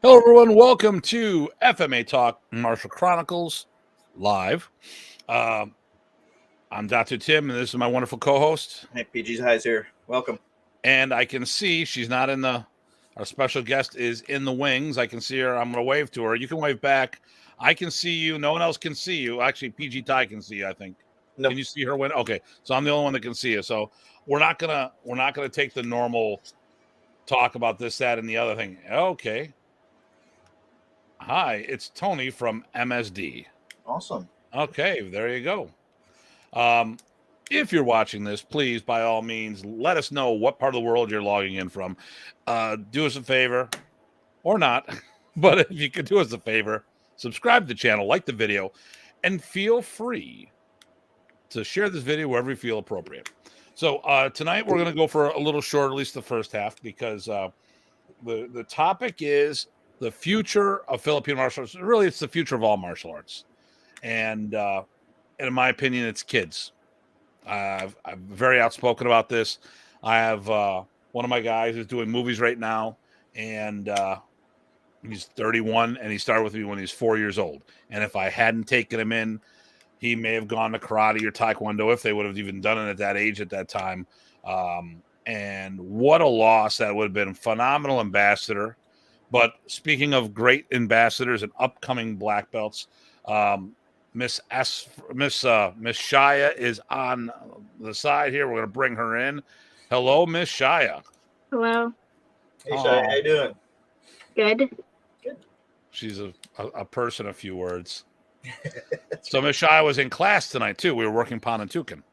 Hello, everyone. Welcome to FMA Talk Martial Chronicles live. I'm Dr. Tim, and this is my wonderful co-host. Hey, PG's Highs here. Welcome. And I can see she's not in the. Our special guest is in the wings. I can see her. I'm going to wave to her. You can wave back. I can see you. No one else can see you. Actually, PG Tye can see you, I think. No. Can you see her? Okay, so I'm the only one that can see you. So we're not gonna take the normal talk about this, that, and the other thing. Okay. Hi, it's Tony from MSD. Awesome. Okay, there you go. If you're watching this, please, by all means, let us know what part of the world you're logging in from. Do us a favor, or not, but if you could do us a favor, subscribe to the channel, like the video, and feel free to share this video wherever you feel appropriate. So tonight we're going to go for a little short, at least the first half, because the topic is the future of Filipino martial arts. Really, it's the future of all martial arts. And in my opinion, it's kids. I'm very outspoken about this. I have one of my guys who's doing movies right now, and he's 31, and he started with me when he was 4 years old. And if I hadn't taken him in, he may have gone to karate or taekwondo if they would have even done it at that age at that time. And what a loss that would have been. Phenomenal ambassador. But speaking of great ambassadors and upcoming black belts, Miss Shaiya is on the side here. We're going to bring her in. Hello, Miss Shaiya. Hello. Hey, Shaiya, how you doing? Good. Good. She's a person of few words. So Miss Shaiya was in class tonight too. We were working Panantukan.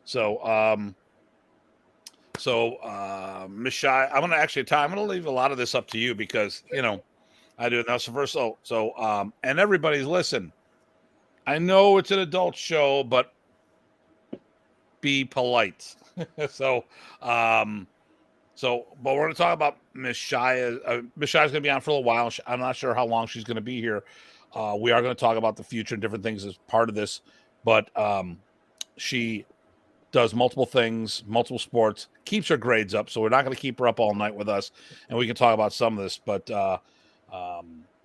So Miss Shaiya, I'm gonna leave a lot of this up to you because I do it now. So first, and everybody's listen. I know it's an adult show, but be polite. But we're gonna talk about Miss Shaiya. Miss Shaiya's gonna be on for a little while. I'm not sure how long she's gonna be here. We are going to talk about the future and different things as part of this, but she does multiple things, multiple sports, keeps her grades up. So we're not going to keep her up all night with us, and we can talk about some of this. But I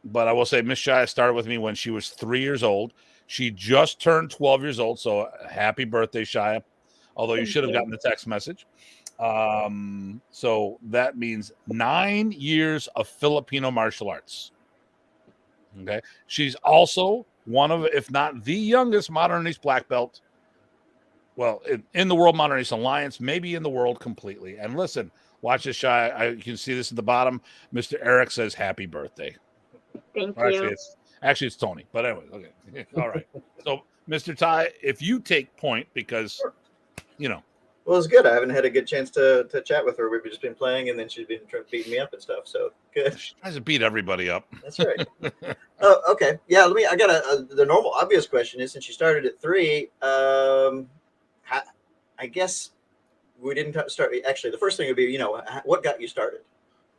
will say Miss Shaiya started with me when she was 3 years old. She just turned 12 years old. So happy birthday, Shaiya. Although you should have gotten the text message. So that means 9 years of Filipino martial arts. Okay, she's also one of, if not the youngest, Modern Arnis Black Belt. Well, in the World Modern Arnis Alliance, maybe in the world completely. And listen, watch this, Shai. You can see this at the bottom. Mr. Eric says, "Happy birthday." Thank you. Actually, it's Tony. But anyway, okay, all right. So, Mr. Tye, if you take point, because Well, it's good. I haven't had a good chance to chat with her. We've just been playing, and then she's been beating me up and stuff. So good. She tries to beat everybody up. That's right. Oh, okay. Yeah. I got the normal, obvious question is, since you started at 3, I guess we didn't start. Actually, the first thing would be, what got you started?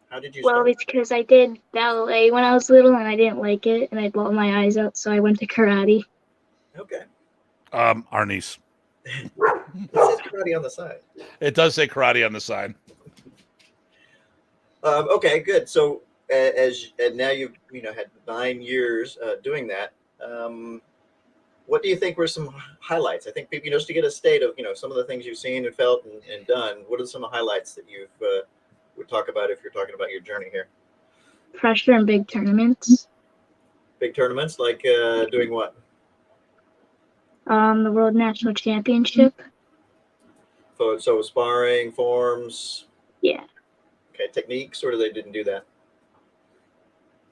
How did you start? Well, it's because I did ballet when I was little, and I didn't like it, and I bawled my eyes out, so I went to karate. Okay. Arnis. It says karate on the side. It does say karate on the side. Okay, good. So and now you've had 9 years doing that. What do you think were some highlights? I think people just to get a state of some of the things you've seen and felt and done. What are some of the highlights that you've would talk about if you're talking about your journey here? Pressure in big tournaments. Big tournaments, like doing what? The World National Championship. So sparring, forms. Yeah. Okay, techniques, or they didn't do that?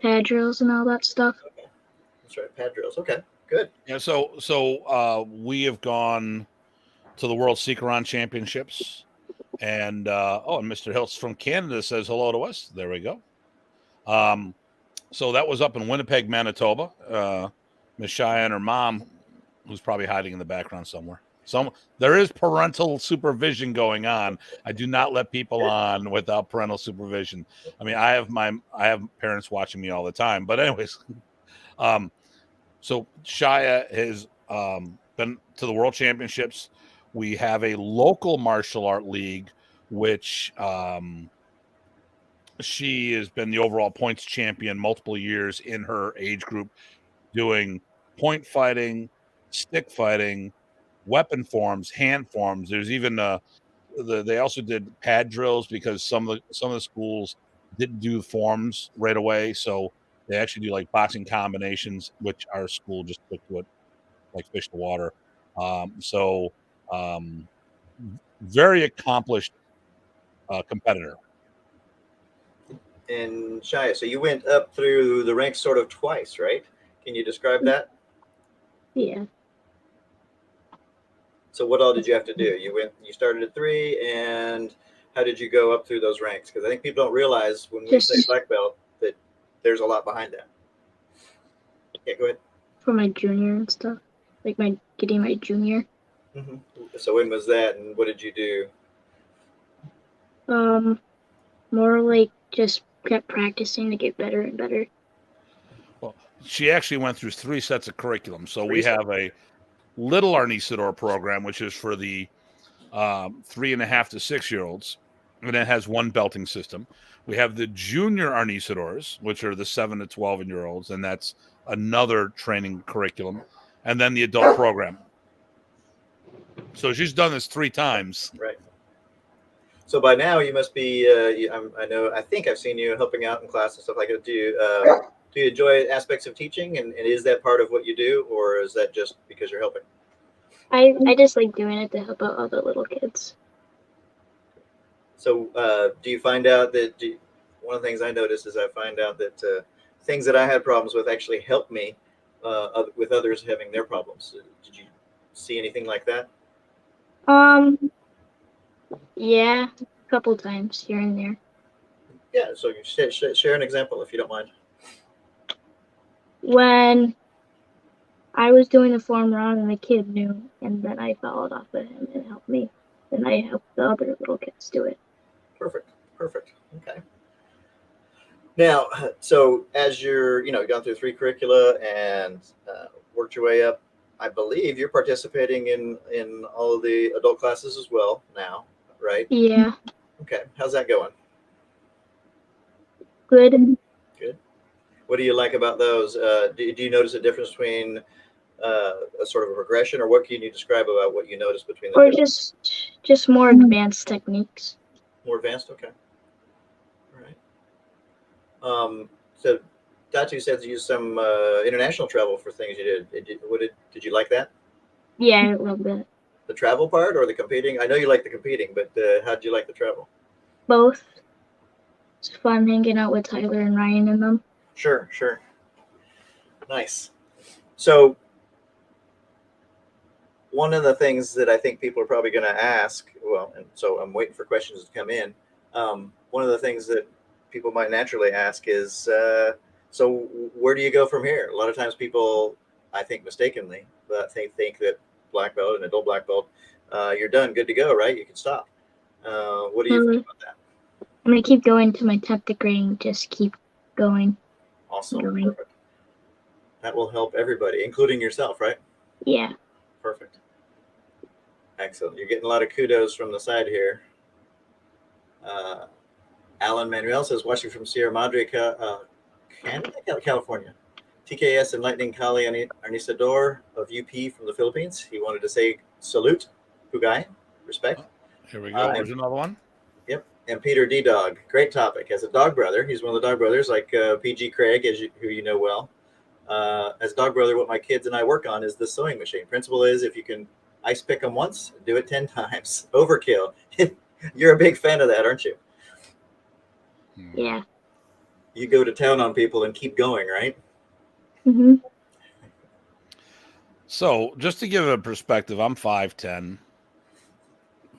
Pad drills and all that stuff. Okay, that's right, pad drills. Okay, good. Yeah. So we have gone to the World Seeker-On Championships, and and Mr. Hiltz from Canada says hello to us. There we go. So that was up in Winnipeg, Manitoba. Miss Shaiya and her mom, who's probably hiding in the background somewhere. There is parental supervision going on. I do not let people on without parental supervision. I mean, I have parents watching me all the time. But anyways, so Shaiya has been to the World Championships. We have a local martial art league, which she has been the overall points champion multiple years in her age group, doing point fighting, stick fighting, weapon forms, hand forms. There's even they also did pad drills because some of the schools didn't do forms right away, so they actually do like boxing combinations, which our school just took to it like fish to water. So very accomplished competitor. And Shaiya, so you went up through the ranks sort of twice, right? Can you describe that? Yeah. So what all did you have to do? You started at 3, and how did you go up through those ranks? Because I think people don't realize when we say Just black belt that there's a lot behind that. Yeah, go ahead. for my junior and stuff, like getting my junior. Mm-hmm. So when was that, and what did you do? More like just kept practicing to get better and better. Well, she actually went through 3 sets of curriculum. So we 3 sets. have a little Arnisador program, which is for the 3.5 to 6-year-olds, and it has 1 belting system. We have the junior Arnisadors, which are the 7 to 12-year-olds, and that's another training curriculum, and then the adult program. So she's done this 3 times. Right. So by now you must be. I think I've seen you helping out in class and stuff like that. Do you enjoy aspects of teaching, and is that part of what you do, or is that just because you're helping? I just like doing it to help out other little kids. So do you find out that one of the things I noticed is I find out that things that I had problems with actually help me with others having their problems. Did you see anything like that? Yeah, a couple times here and there. Yeah. So you share an example if you don't mind. When I was doing the form wrong and the kid knew, and then I followed off of him and it helped me. Then I helped the other little kids do it. Perfect. Okay. Now, so as you're, gone through 3 curricula and worked your way up, I believe you're participating in all of the adult classes as well now, right? Yeah, Okay. How's that going? good. What do you like about those? Do you notice a difference between a sort of a progression, or what can you describe about what you notice between the Or two? just more advanced techniques. More advanced? Okay. All right. So Datu said you used some international travel for things you did. Did you like that? Yeah, I love that. The travel part or the competing? I know you like the competing, but how did you like the travel? Both. It's fun hanging out with Tyler and Ryan and them. Sure. Nice. So one of the things that I think people are probably going to ask, well, and so I'm waiting for questions to come in. One of the things that people might naturally ask is, so where do you go from here? A lot of times people, I think mistakenly, but they think that black belt and adult black belt, you're done, good to go, right? You can stop. What do you think about that? I'm going to keep going to my 10th degree and just keep going. Awesome. Perfect. That will help everybody, including yourself, right? Yeah. Perfect. Excellent. You're getting a lot of kudos from the side here. Alan Manuel says, watching from Sierra Madre, Canada, California. TKS and Lightning Kali Arnisador of UP from the Philippines. He wanted to say salute, Pugay, respect. Here we go. There's another one. Yep. And Peter D. Dog, great topic. As a dog brother, he's one of the dog brothers, like PG Craig, who you know well. As a dog brother, what my kids and I work on is the sewing machine. Principle is if you can ice pick them once, do it 10 times. Overkill. You're a big fan of that, aren't you? Yeah. You go to town on people and keep going, right? Mm-hmm. So just to give a perspective, I'm 5'10",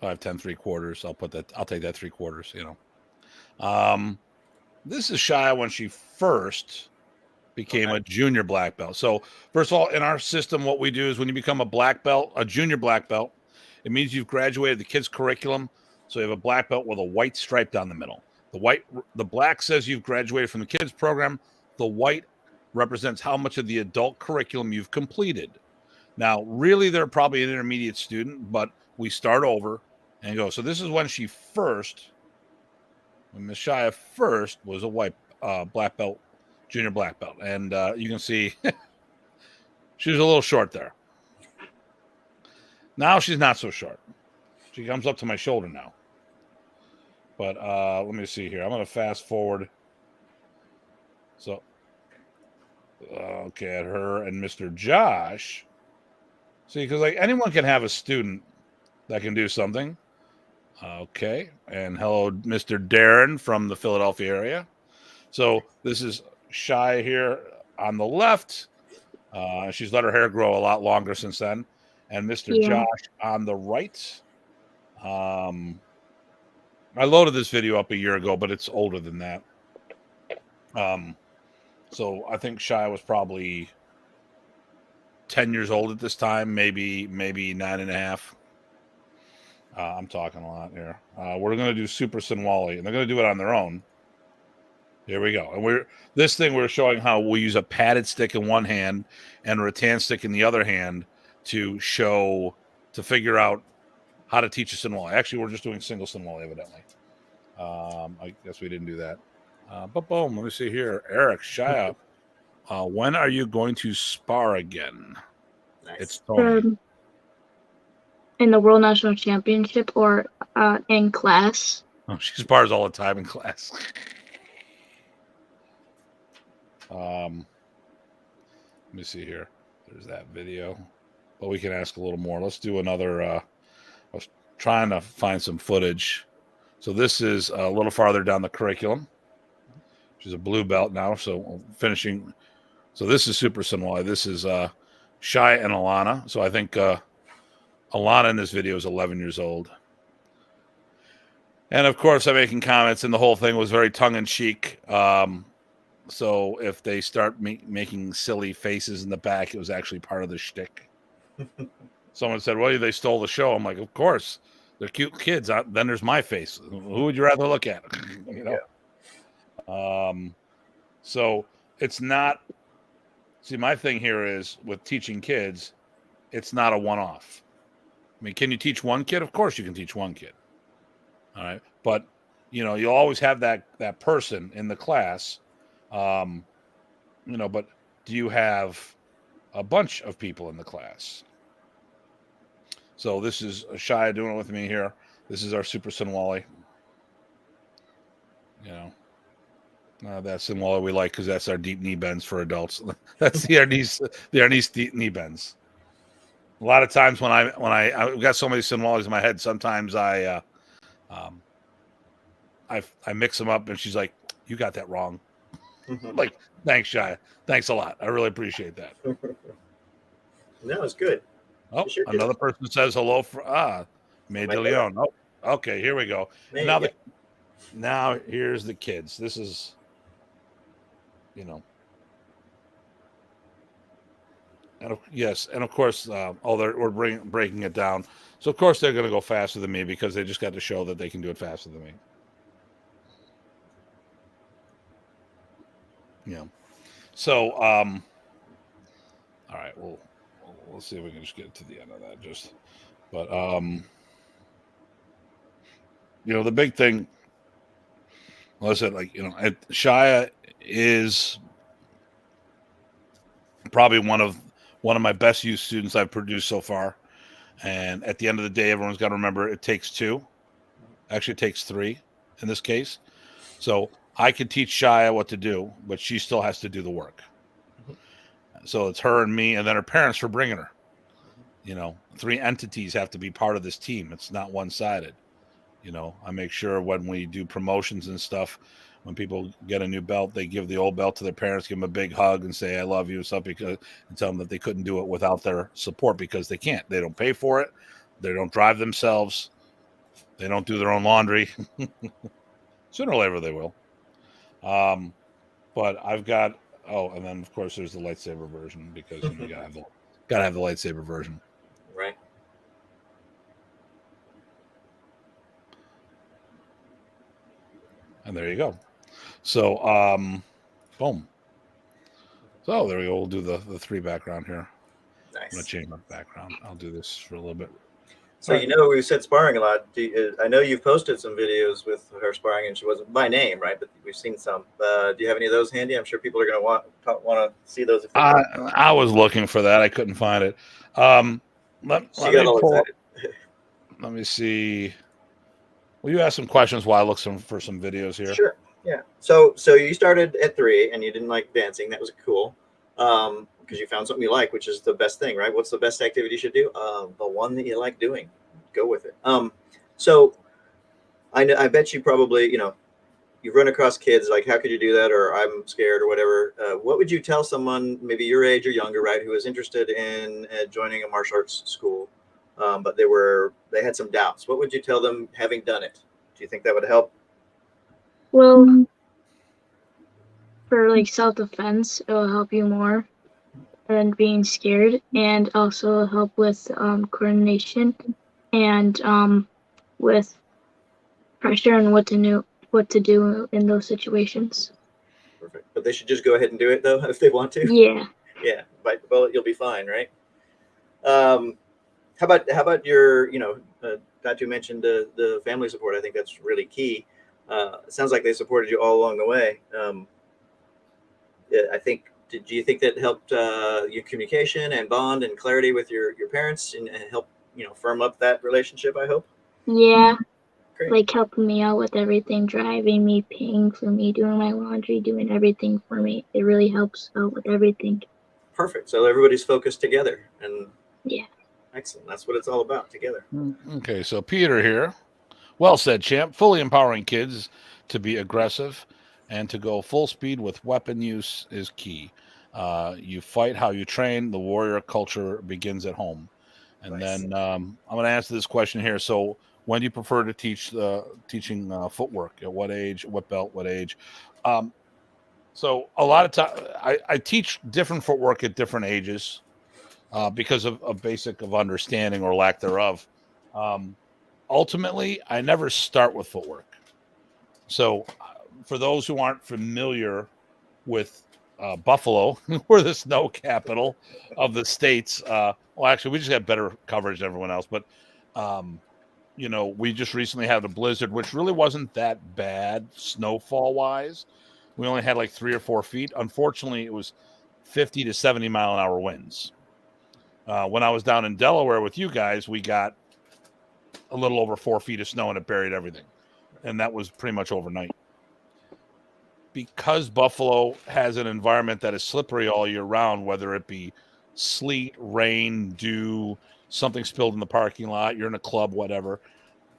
3/4. I'll take that 3/4, This is Shaiya when she first became a junior black belt. So first of all, in our system, what we do is when you become a black belt, a junior black belt, it means you've graduated the kids' curriculum. So you have a black belt with a white stripe down the middle. The black says you've graduated from the kids program. The white represents how much of the adult curriculum you've completed. Now, really, they're probably an intermediate student, but we start over and go. So this is when she first And Miss Shaiya first was a white black belt, junior black belt, and you can see she was a little short there. Now she's not so short. She comes up to my shoulder now. But let me see here. I'm going to fast forward. So, okay, at her and Mr. Josh. See, because like anyone can have a student that can do something. Okay, and hello, Mr. Darren from the Philadelphia area. So this is Shai here on the left. She's let her hair grow a lot longer since then. And Mr. Josh on the right. I loaded this video up a year ago, but it's older than that. So I think Shai was probably 10 years old at this time, maybe 9.5. I'm talking a lot here. We're going to do Super Sinwali, and they're going to do it on their own. Here we go. And we're showing how we use a padded stick in one hand and a rattan stick in the other hand to figure out how to teach a Sinwali. Actually, we're just doing single Sinwali, evidently. I guess we didn't do that. But boom, let me see here. Eric, Shaiya, when are you going to spar again? Nice. It's Tony. In the World National Championship or in class? Oh, she spars all the time in class. Let me see here. There's that video. But we can ask a little more. Let's do another. I was trying to find some footage. So this is a little farther down the curriculum. She's a blue belt now, so finishing. So this is Super Sinwali. This is Shai and Alana. So I think Alana in this video is 11 years old. And of course, I'm making comments, and the whole thing was very tongue-in-cheek. So if they start making silly faces in the back, it was actually part of the shtick. Someone said, well, they stole the show. I'm like, of course. They're cute kids. Then there's my face. Who would you rather look at? You know? Yeah. So it's not. See, my thing here is with teaching kids, it's not a one-off. I mean, can you teach one kid? Of course you can teach one kid. All right. But, you'll always have that person in the class. But do you have a bunch of people in the class? So this is Shaiya doing it with me here. This is our Super Sinwali. That Sinwali we like because that's our deep knee bends for adults. That's the Arnis deep knee bends. A lot of times when I've got so many Sinwalis in my head, sometimes I mix them up, and she's like, "You got that wrong." Like, thanks, Shaiya. Thanks a lot. I really appreciate that. No, it's good. Oh, sure another person says hello for May de Leon. Oh, okay, here we go. Now here's the kids. This is, and of course, we're breaking it down. So of course they're going to go faster than me because they just got to show that they can do it faster than me. So all right, we'll see if we can just get to the end of that. But the big thing. Well, I said, Shaiya is probably one of my best youth students I've produced so far. And at the end of the day, everyone's got to remember it takes two. Actually, it takes three in this case. So I could teach Shaiya what to do, but she still has to do the work. So it's her and me, and then her parents for bringing her. 3 entities have to be part of this team. It's not one-sided. I make sure when we do promotions and stuff, when people get a new belt, they give the old belt to their parents, give them a big hug and say, I love you, and stuff, and tell them that they couldn't do it without their support because they can't. They don't pay for it. They don't drive themselves. They don't do their own laundry. Sooner or later they will. But I've got, and then of course there's the lightsaber version because you gotta have the lightsaber version. Right. And there you go. So, boom. So there we go. We'll do the 3 background here. Nice. I'm going to change my background. I'll do this for a little bit. So we've said sparring a lot. I know you've posted some videos with her sparring, and she wasn't by name, right? But we've seen some. Do you have any of those handy? I'm sure people are going to want to see those. If I was looking for that. I couldn't find it. Let got all excited. Let me see. Will you ask some questions while I look for some videos here? Sure. Yeah. So you started at 3, and you didn't like dancing. That was cool. Because you found something you like, which is the best thing, right? What's the best activity you should do? The one that you like doing. Go with it. So I bet you probably, you've run across kids like, how could you do that? Or I'm scared or whatever. What would you tell someone maybe your age or younger, right, who is interested in joining a martial arts school, but they had some doubts? What would you tell them having done it? Do you think that would help? Well, for like self-defense, it will help you more than being scared, and also help with coordination and with pressure and what to do in those situations. Perfect. But they should just go ahead and do it though if they want to. Yeah. Yeah. Bite the bullet, you'll be fine, right? How about your, Datu mentioned the family support. I think that's really key. It sounds like they supported you all along the way. I think. Do you think that helped your communication and bond and clarity with your parents and help firm up that relationship? I hope. Yeah. Great. Like helping me out with everything, driving me, paying for me, doing my laundry, doing everything for me. It really helps out with everything. Perfect. So everybody's focused together, and yeah. Excellent. That's what it's all about, together. Okay, so Peter here. Well said, champ. Fully empowering kids to be aggressive and to go full speed with weapon use is key. You fight how you train. The warrior culture begins at home. And Nice. then I'm going to answer this question here. So when do you prefer to teach teaching footwork? At what age? What belt? What age? So a lot of time I teach different footwork at different ages because of basic of understanding or lack thereof. Ultimately, I never start with footwork. So for those who aren't familiar with Buffalo, we're the snow capital of the states. Well, actually, we just have better coverage than everyone else. But, we just recently had a blizzard, which really wasn't that bad snowfall-wise. We only had like 3 or 4 feet. Unfortunately, it was 50 to 70 mile an hour winds. When I was down in Delaware with you guys, we got a little over 4 feet of snow and it buried everything. And that was pretty much overnight. Because Buffalo has an environment that is slippery all year round, whether it be sleet, rain, dew, something spilled in the parking lot, you're in a club, whatever.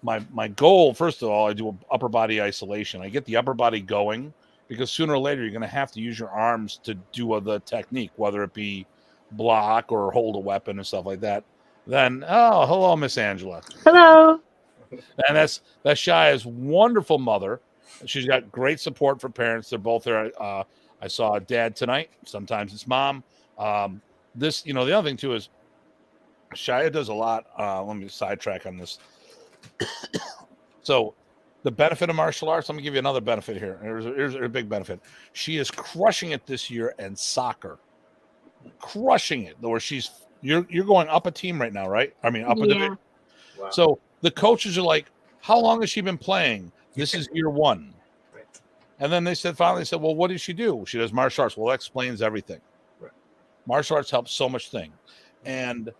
My goal, first of all, I do upper body isolation. I get the upper body going because sooner or later you're going to have to use your arms to do the technique, whether it be block or hold a weapon and stuff like that. Then, oh, hello, Miss Angela. Hello. And that's Shaiya's wonderful mother. She's got great support for parents. They're both there. I saw dad tonight. Sometimes it's mom. The other thing too is Shaiya does a lot. Let me sidetrack on this. So the benefit of martial arts, let me give you another benefit here. Here's a big benefit. She is crushing it this year in soccer. Crushing it. Where you're going up a team right now, right? I mean, up a division. Wow. So the coaches are like, how long has she been playing? This is year 1. Right. And then finally said, well, what does she do? She does martial arts. Well, that explains everything. Right. Martial arts helps so much thing. And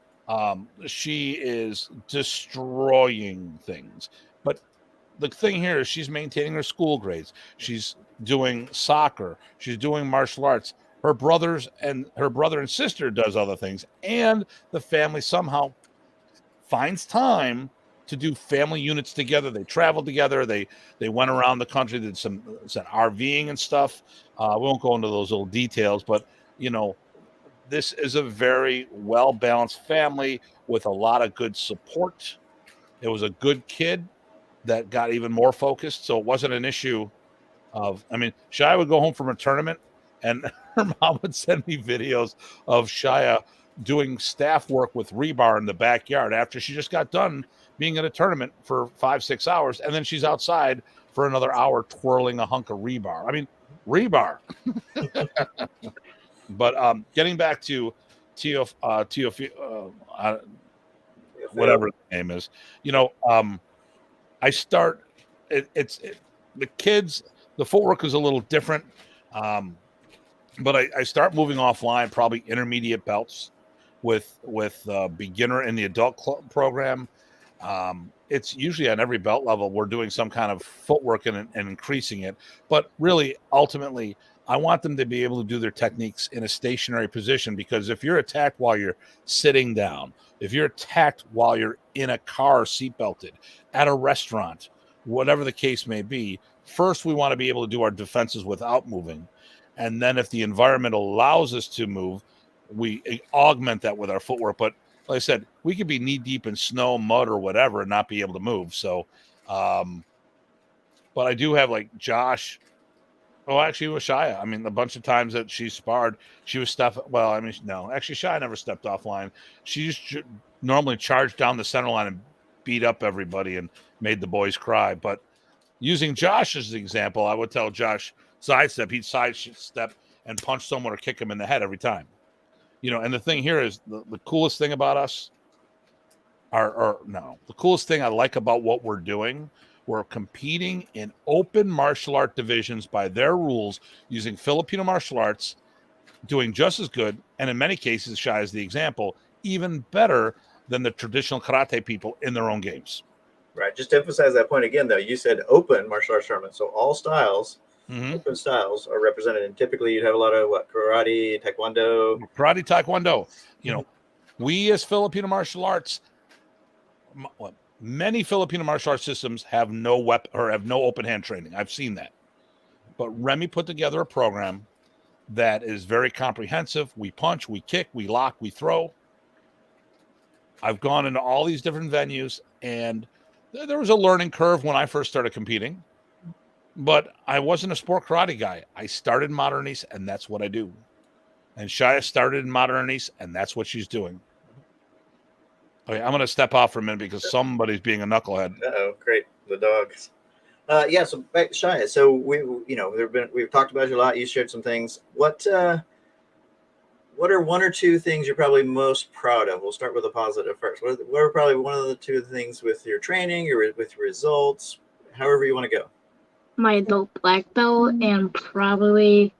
she is destroying things. But the thing here is she's maintaining her school grades. She's doing soccer. She's doing martial arts. Her brother and sister does other things. And the family somehow finds time to do family units together. They traveled together. They went around the country, did some RVing and stuff. We won't go into those little details, but this is a very well-balanced family with a lot of good support. It was a good kid that got even more focused, so it wasn't an issue of, Shaiya would go home from a tournament and her mom would send me videos of Shaiya doing staff work with rebar in the backyard after she just got done being at a tournament for 5-6 hours, and then she's outside for another hour twirling a hunk of rebar. Rebar. But getting back to whatever the name is. I start. The kids. The footwork is a little different, but I start moving offline. Probably intermediate belts with beginner in the adult program. It's usually on every belt level we're doing some kind of footwork and increasing it. But really, ultimately, I want them to be able to do their techniques in a stationary position, because if you're attacked while you're sitting down, if you're attacked while you're in a car seatbelted, at a restaurant, whatever the case may be, first we want to be able to do our defenses without moving. And then if the environment allows us to move, we augment that with our footwork. But like I said, we could be knee deep in snow, mud, or whatever and not be able to move. So, but I do have like Josh. Oh, actually, it was Shaiya. I mean, a bunch of times that she sparred, she was well, I mean, no, actually, Shaiya never stepped offline. She just normally charged down the center line and beat up everybody and made the boys cry. But using Josh as an example, I would tell Josh, sidestep. He'd sidestep and punch someone or kick him in the head every time. And the thing here is the coolest thing about us, the coolest thing I like about what we're doing, we're competing in open martial art divisions by their rules, using Filipino martial arts, doing just as good, and in many cases, Shaiya is the example, even better than the traditional karate people in their own games. Right. Just to emphasize that point again, though, you said open martial arts tournaments, so all styles. Mm-hmm. Open styles are represented, and typically you'd have a lot of karate, taekwondo. We as Filipino martial arts, many Filipino martial arts systems have no weapon or have no open hand training. I've seen that, but Remy put together a program that is very comprehensive. We punch, we kick, we lock, we throw. I've gone into all these different venues, and there was a learning curve when I first started competing. But I wasn't a sport karate guy. I started in Modern Arnis, and that's what I do. And Shaiya started in Modern Arnis, and that's what she's doing. Okay, I'm going to step off for a minute because somebody's being a knucklehead. Uh-oh, great. The dogs. So back to Shaiya. So we've talked about you a lot. You shared some things. What are one or two things you're probably most proud of? We'll start with the positive first. What are probably one of the two things with your training or with your results, however you want to go? My adult black belt, and probably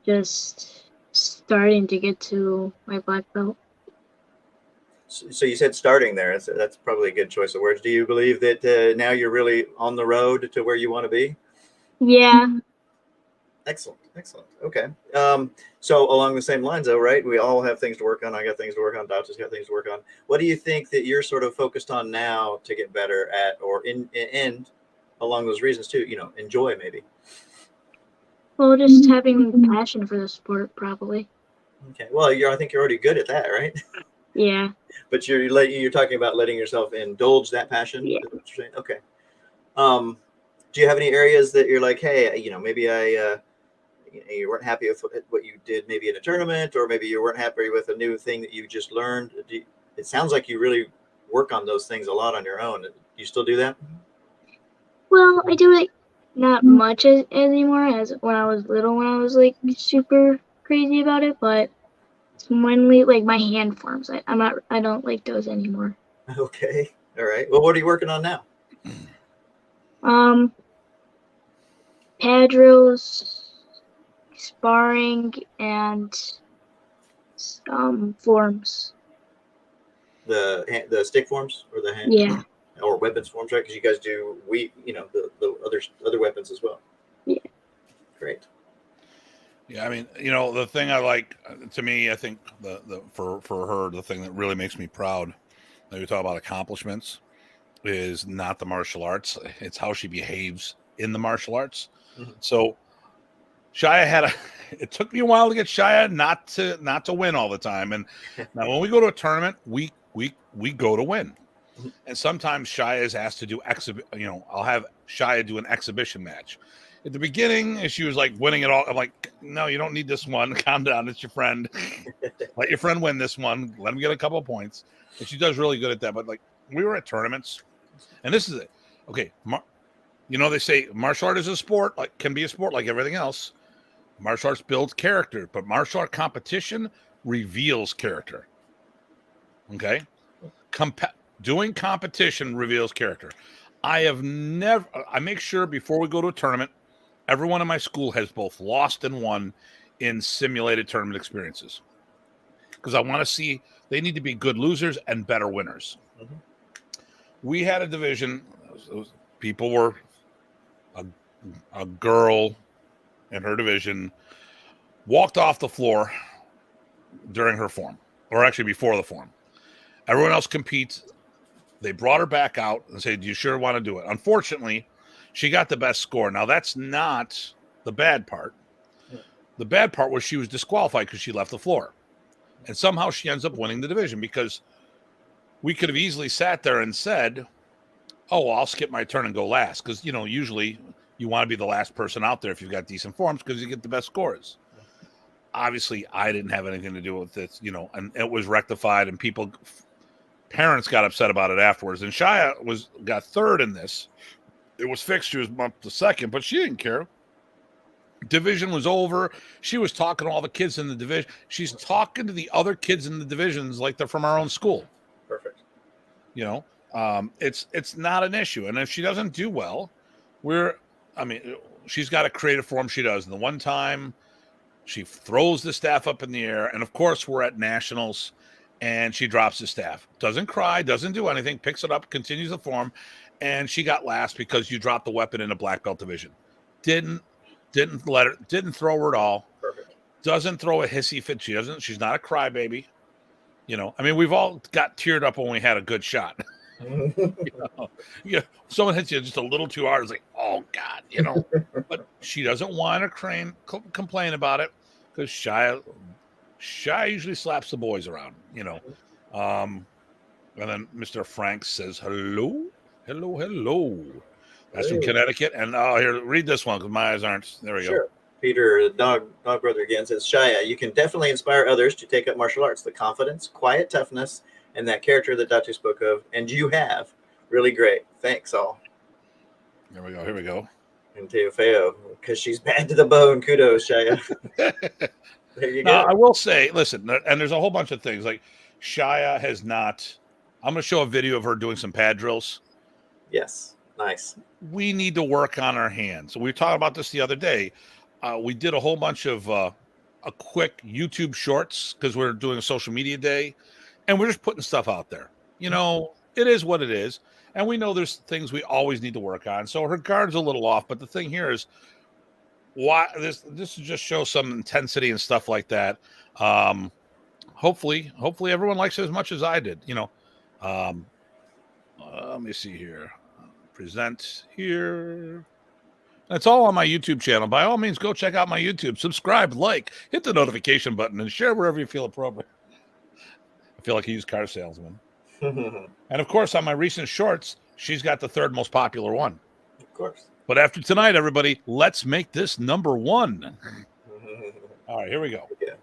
just starting to get to my black belt. So you said starting there. That's probably a good choice of words. Do you believe that now you're really on the road to where you want to be? Yeah. Excellent. Okay. So along the same lines, though, right? We all have things to work on. I got things to work on. Datu's got things to work on. What do you think that you're sort of focused on now to get better at, or in along those reasons too? Enjoy maybe. Well, just having passion for the sport, probably. Okay. Well, I think you're already good at that, right? Yeah. But you're talking about letting yourself indulge that passion. Yeah. Is what you're saying? Okay. Do you have any areas that you're like, hey, maybe you weren't happy with what you did maybe in a tournament, or maybe you weren't happy with a new thing that you just learned? It sounds like you really work on those things a lot on your own. Do you still do that? Well, I do it not much anymore as when I was little, when I was like super crazy about it, but it's mainly like my hand forms. I don't like those anymore. Okay. All right. Well, what are you working on now? Pad drills, sparring, and forms. The stick forms or the hand? Yeah. Or weapons forms, right? Because you guys do the other weapons as well. Yeah. Great. Yeah, I mean, the thing I like, to me, I think for her, the thing that really makes me proud, when we talk about accomplishments, is not the martial arts. It's how she behaves in the martial arts. Mm-hmm. So Shaiya it took me a while to get Shaiya not to win all the time. And now when we go to a tournament, we go to win. Mm-hmm. And sometimes Shaiya is asked to do I'll have Shaiya do an exhibition match. At the beginning, she was like winning it all. I'm like, no, you don't need this one. Calm down. It's your friend. Let your friend win this one. Let him get a couple of points. And she does really good at that. But like, we were at tournaments, and this is it. Okay, they say martial art is a sport, can be a sport like everything else. Martial arts builds character, but martial art competition reveals character. Okay, Doing competition reveals character. I make sure before we go to a tournament, everyone in my school has both lost and won in simulated tournament experiences. Because I want to see, they need to be good losers and better winners. Mhm. We had a division, people were, a girl in her division walked off the floor during her form, or actually before the form. Everyone else competes. They brought her back out and said, "Do you sure want to do it?" Unfortunately, she got the best score. Now, that's not the bad part. The bad part was she was disqualified because she left the floor. And somehow she ends up winning the division, because we could have easily sat there and said, "Oh, well, I'll skip my turn and go last." Because, usually you want to be the last person out there if you've got decent forms, because you get the best scores. Obviously, I didn't have anything to do with this, and it was rectified, and parents got upset about it afterwards. And Shaiya got third in this. It was fixed. She was bumped to second, but she didn't care. Division was over. She was talking to all the kids in the division. She's talking to the other kids in the divisions like they're from our own school. Perfect. It's not an issue. And if she doesn't do well, she's got a creative form she does. And the one time she throws the staff up in the air, and of course we're at nationals, and she drops the staff. Doesn't cry, doesn't do anything, picks it up, continues the form, and she got last because you dropped the weapon in a black belt division. Didn't throw her at all. Perfect. Doesn't throw a hissy fit. She's not a crybaby. We've all got teared up when we had a good shot. Someone hits you just a little too hard. It's like, oh God, but she doesn't want to complain about it, because Shaiya usually slaps the boys around, and then Mr. Frank says, hello. That's from Connecticut. And here, read this one, because my eyes aren't. There we go. Peter, dog brother again, says, Shaiya, you can definitely inspire others to take up martial arts. The confidence, quiet toughness, and that character that Datu spoke of, and you have. Really great. Thanks, all. Here we go. And Teofeo, because she's bad to the bone. Kudos, Shaiya. There you go. Now, I will say, listen, and there's a whole bunch of things. Like, Shaiya has not... I'm going to show a video of her doing some pad drills. Yes. Nice. We need to work on our hands. We were talking about this the other day. We did a whole bunch of a quick YouTube shorts, because we're doing a social media day, and we're just putting stuff out there. It is what it is. And we know there's things we always need to work on. So her guard's a little off, but the thing here is, why this just shows some intensity and stuff like that. Hopefully everyone likes it as much as I did. Let me see here. Present here. That's all on my YouTube channel. By all means, go check out my YouTube. Subscribe, like, hit the notification button, and share wherever you feel appropriate. I feel like a used car salesman. And of course, on my recent shorts, she's got the third most popular one. Of course. But after tonight, everybody, let's make this number one. All right, here we go. Yeah.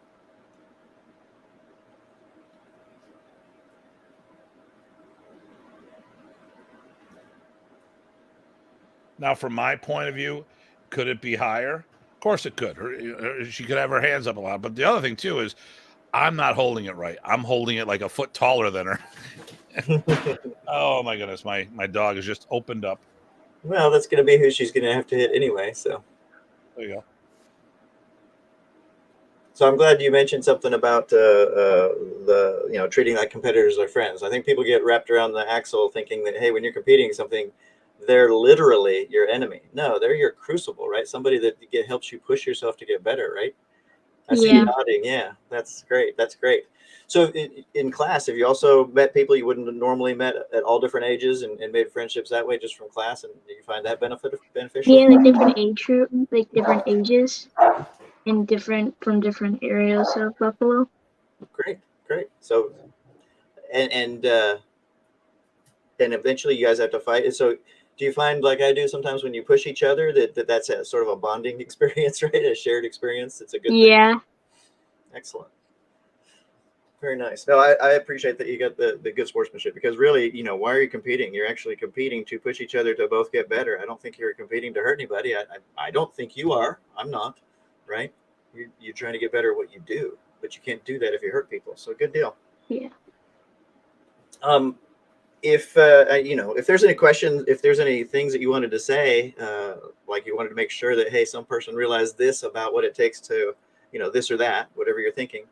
Now, from my point of view, could it be higher? Of course it could. She could have her hands up a lot. But the other thing, too, is I'm not holding it right. I'm holding it like a foot taller than her. Oh, my goodness. My dog has just opened up. Well, that's going to be who she's going to have to hit anyway. So there you go. So I'm glad you mentioned something about the treating like competitors are friends. I think people get wrapped around the axle thinking that, hey, when you're competing something, they're literally your enemy. No, they're your crucible, right? Somebody that helps you push yourself to get better, right? I see you nodding. Yeah, that's great. That's great. So in class, have you also met people you wouldn't have normally met at all different ages and made friendships that way just from class? And do you find that beneficial? Yeah, like different age group, like different ages, and from different areas of Buffalo. Great. So, and eventually you guys have to fight. So, do you find, like I do sometimes, when you push each other, that's a sort of a bonding experience, right? A shared experience. It's a good thing. Yeah. Excellent. Very nice. No, I appreciate that you got the good sportsmanship, because really, why are you competing? You're actually competing to push each other to both get better. I don't think you're competing to hurt anybody. I don't think you are. I'm not, right? You're trying to get better at what you do, but you can't do that if you hurt people. So good deal. Yeah. If if there's any questions, if there's any things that you wanted to say, like you wanted to make sure that, hey, some person realized this about what it takes to, this or that, whatever you're thinking,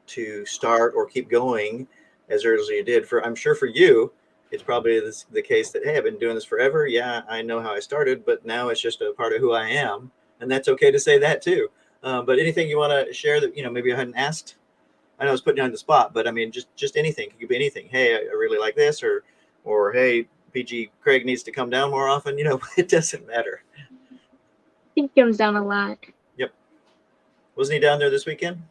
to start or keep going as early as you did. I'm sure for you, it's probably the case that, hey, I've been doing this forever. Yeah, I know how I started, but now it's just a part of who I am, and that's okay to say that too. But anything you want to share that maybe I hadn't asked? I know I was putting you on the spot, but I mean, just anything. It could be anything. Hey, I really like this, or hey, PG Craig needs to come down more often. It doesn't matter. He comes down a lot. Yep. Wasn't he down there this weekend?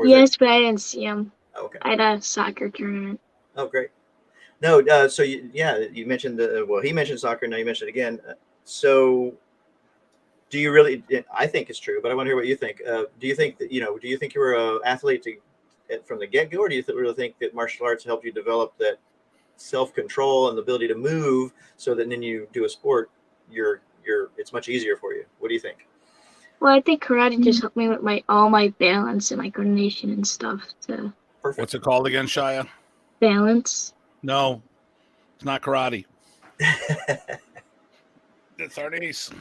Yes, but I didn't see him. Oh, okay. I had a soccer tournament. Oh, great. No, so you mentioned he mentioned soccer. Now you mentioned it again. So do you really? I think it's true, but I want to hear what you think. Do you think that do you think you were an athlete from the get go, or do you really think that martial arts helped you develop that self control and the ability to move, so that then you do a sport, it's much easier for you? What do you think? Well, I think karate just helped me with all my balance and my coordination and stuff. Perfect. What's it called again, Shaiya? Balance. No, it's not karate. It's Arnis.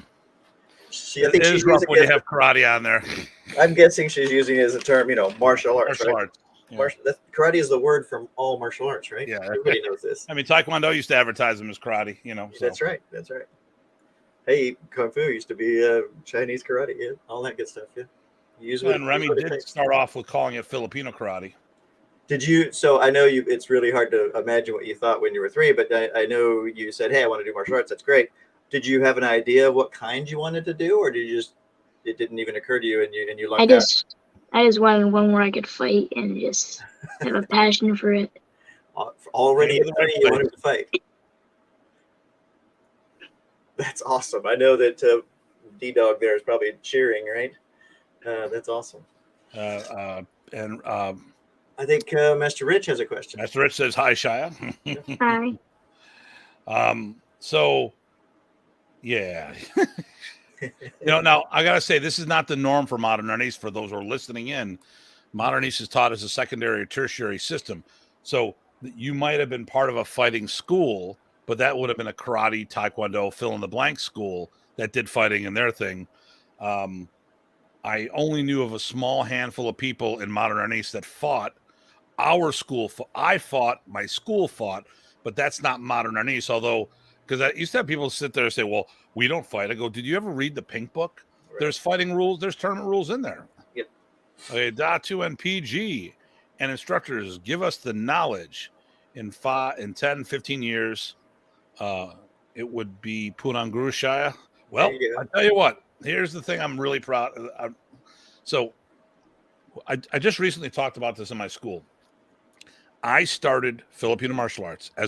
I think she's rough when you have karate on there. I'm guessing she's using it as a term, martial arts. Martial arts. Yeah. Karate is the word from all martial arts, right? Yeah, everybody knows this. I mean, Taekwondo used to advertise them as karate. So. That's right. That's right. Hey, Kung Fu used to be Chinese karate, yeah, all that good stuff, yeah. And Remy did start off with calling it Filipino karate. Did you? So I know it's really hard to imagine what you thought when you were 3, but I know you said, hey, I want to do martial arts. That's great. Did you have an idea of what kind you wanted to do, or did you it didn't even occur to you and you lucked out? I just wanted one where I could fight and just have a passion for it. Already you wanted to fight. That's awesome. I know that D-Dog there is probably cheering, right? That's awesome. I think Master Rich has a question. Master Rich says, hi, Shaiya. Hi. So, yeah. Now, I got to say, this is not the norm for Modern Arnis. For those who are listening in, Modern Arnis is taught as a secondary or tertiary system. So you might have been part of a fighting school, but that would have been a karate, taekwondo, fill-in-the-blank school that did fighting in their thing. I only knew of a small handful of people in Modern Arnis that fought. Our school, I fought, my school fought, but that's not Modern Arnis. Although, because I used to have people sit there and say, well, we don't fight. I go, did you ever read the Pink Book? Right. There's fighting rules. There's tournament rules in there. Yep. Okay, Datu and PG and instructors give us the knowledge. In 10, 15 years, it would be Punong Guro Shaiya. Well, I tell you what, here's the thing I'm really proud of. So I just recently talked about this in my school. I started Filipino Martial Arts I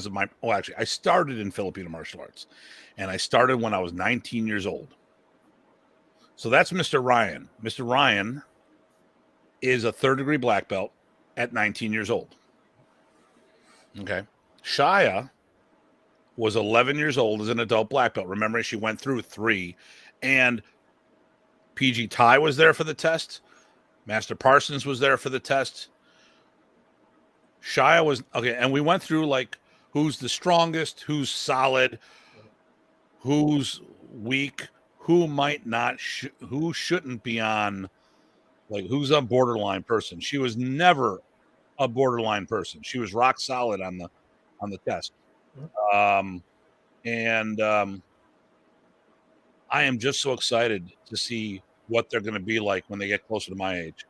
started in Filipino Martial Arts, and I started when I was 19 years old. So that's Mr. Ryan. Mr. Ryan is a 3rd-degree black belt at 19 years old. Okay. Shaiya was 11 years old as an adult black belt. Remember, she went through 3, and PG Tye was there for the test. Master Parsons was there for the test. Shaiya was okay, and we went through like who's the strongest, who's solid, who's weak, who might not, who shouldn't be on, like who's a borderline person. She was never a borderline person. She was rock solid on the test. I am just so excited to see what they're going to be like when they get closer to my age.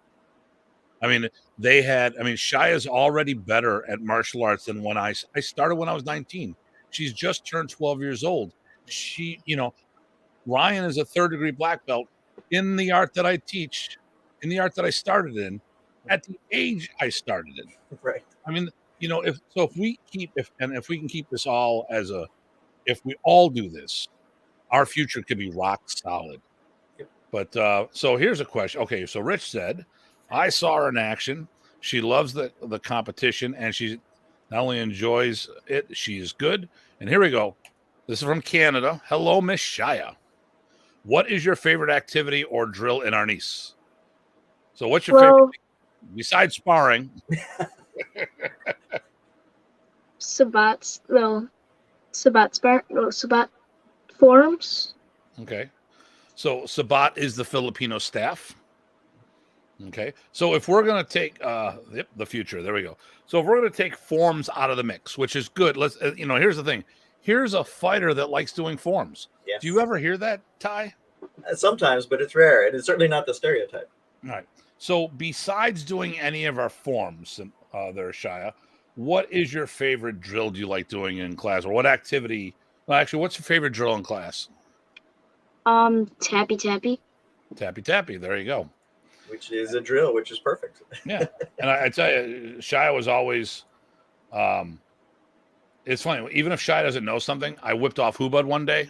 I mean, Shaiya's already better at martial arts than when I started when I was 19. She's just turned 12 years old. Ryan is a 3rd-degree black belt in the art that I teach, in the art that I started in, at the age I started in. Right. I mean, if we can keep this all if we all do this, our future could be rock solid. Yep. But so here's a question. Okay, so Rich said, I saw her in action. She loves the competition, and she not only enjoys it, she's good. And here we go. This is from Canada. Hello, Miss Shaiya. What is your favorite activity or drill in Arnis? So what's your favorite besides sparring? Sabat's Sabat forums. Okay. So Sabat is the Filipino staff. Okay. So if we're going to take the future, there we go. So if we're going to take forms out of the mix, which is good, let's here's the thing. Here's a fighter that likes doing forms. Yes. Do you ever hear that, Ty? Sometimes, but it's rare, and it's certainly not the stereotype. All right. So besides doing any of our forms, there, Shaiya, what is your favorite drill do you like doing in class, or what activity? Well, actually, what's your favorite drill in class? Tappy tappy. Tappy tappy. There you go. Which is a drill, which is perfect. Yeah, and I tell you, Shaiya was always. It's funny. Even if Shaiya doesn't know something, I whipped off Hubud one day.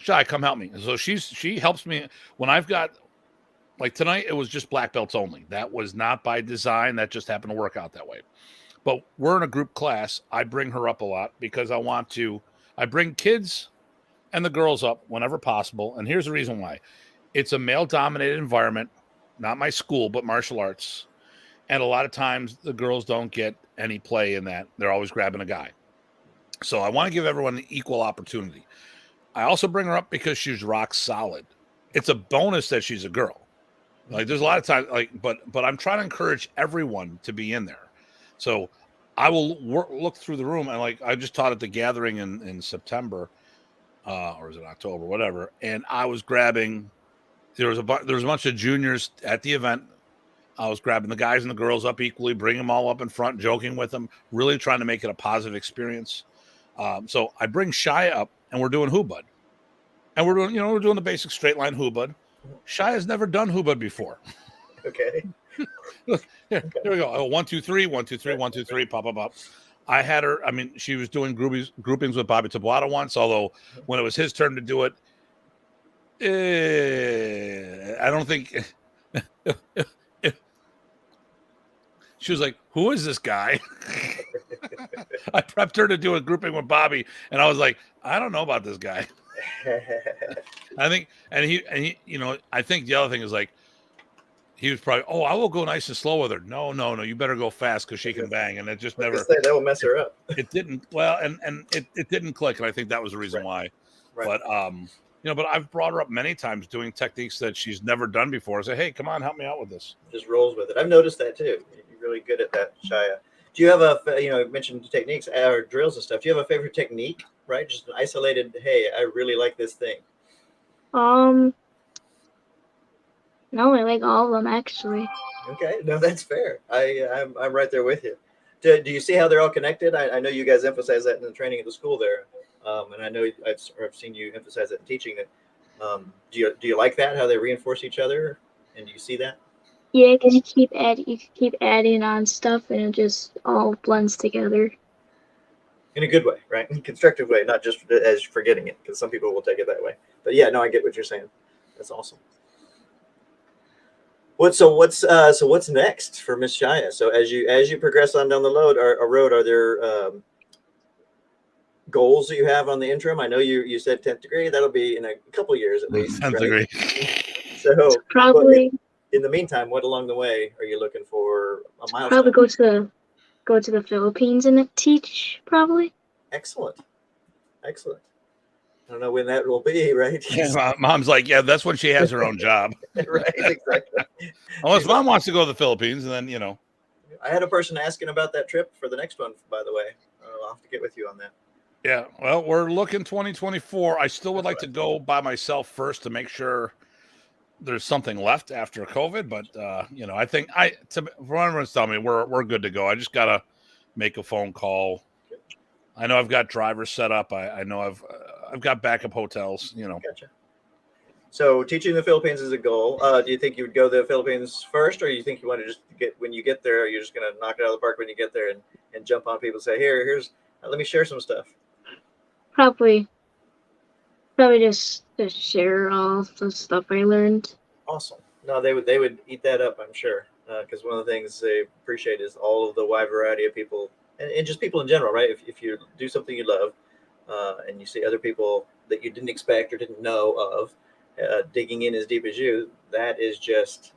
Shaiya, come help me. So she helps me when I've got, like tonight, it was just black belts only. That was not by design. That just happened to work out that way. But we're in a group class. I bring her up a lot because I bring kids and the girls up whenever possible. And here's the reason why. It's a male-dominated environment, not my school, but martial arts. And a lot of times the girls don't get any play in that. They're always grabbing a guy. So I want to give everyone an equal opportunity. I also bring her up because she's rock solid. It's a bonus that she's a girl. Like there's a lot of times, but I'm trying to encourage everyone to be in there. So I will look through the room, and like I just taught at the gathering in September, or is it October, whatever. And I was grabbing. There was a bunch of juniors at the event. I was grabbing the guys and the girls up equally, bringing them all up in front, joking with them, really trying to make it a positive experience. So I bring Shaiya up, and we're doing Hubud. And we're doing the basic straight line Hubud. Shaiya's never done Hubud before. Okay. Here we go. Oh, 1, 2, 3, 1, 2, 3, 1, 2, 3, pop, pop, pop. I had her, she was doing groupings with Bobby Tabuada once, although when it was his turn to do it, I don't think she was like, who is this guy? I prepped her to do a grouping with Bobby, and I was like, I don't know about this guy. I think, and he, I think the other thing is like, he was probably, I will go nice and slow with her. No, you better go fast because she can bang, and it just never. That will mess her up. It didn't. Well, and it didn't click, and I think that was the reason why. Right. But but I've brought her up many times doing techniques that she's never done before. I say, hey, come on, help me out with this. Just rolls with it. I've noticed that too. You're really good at that, Shaiya. Do you have you mentioned techniques or drills and stuff. Do you have a favorite technique? Right, just an isolated. Hey, I really like this thing. No, I like all of them actually. Okay, no, that's fair. I'm right there with you. Do you see how they're all connected? I know you guys emphasize that in the training at the school there, and I know I've seen you emphasize that in teaching it. Do you like that? How they reinforce each other, and do you see that? Yeah, because you keep adding on stuff, and it just all blends together. In a good way, right? In a constructive way, not just as forgetting it, because some people will take it that way. But yeah, no, I get what you're saying. That's awesome. What's next for Miss Shaiya? So as you progress on down the road, are there goals that you have on the interim? I know you said 10th degree. That'll be in a couple years at least. 10th right? degree. So probably. In the meantime, what along the way are you looking for a milestone? Probably go to the Philippines and teach. Probably. Excellent. I don't know when that will be, right? Yeah, Mom's like, yeah, that's when she has her own job. Right, exactly. Unless Mom wants to go to the Philippines, and then I had a person asking about that trip for the next one, by the way. I'll have to get with you on that. Yeah, well, we're looking 2024. I still would like to go by myself first to make sure there's something left after COVID, but I think everyone's telling me we're good to go. I just gotta make a phone call. I know I've got drivers set up. I know I've got backup hotels. Gotcha. So teaching the Philippines is a goal. Do you think you would go to the Philippines first, or you think you want to just when you get there, you're just going to knock it out of the park when you get there and jump on people and say, here's let me share some stuff? Probably just share all the stuff I learned. Awesome. No, they would eat that up, I'm sure, because one of the things they appreciate is all of the wide variety of people and just people in general, right? If you do something you love and you see other people that you didn't expect or didn't know of digging in as deep as you, that is just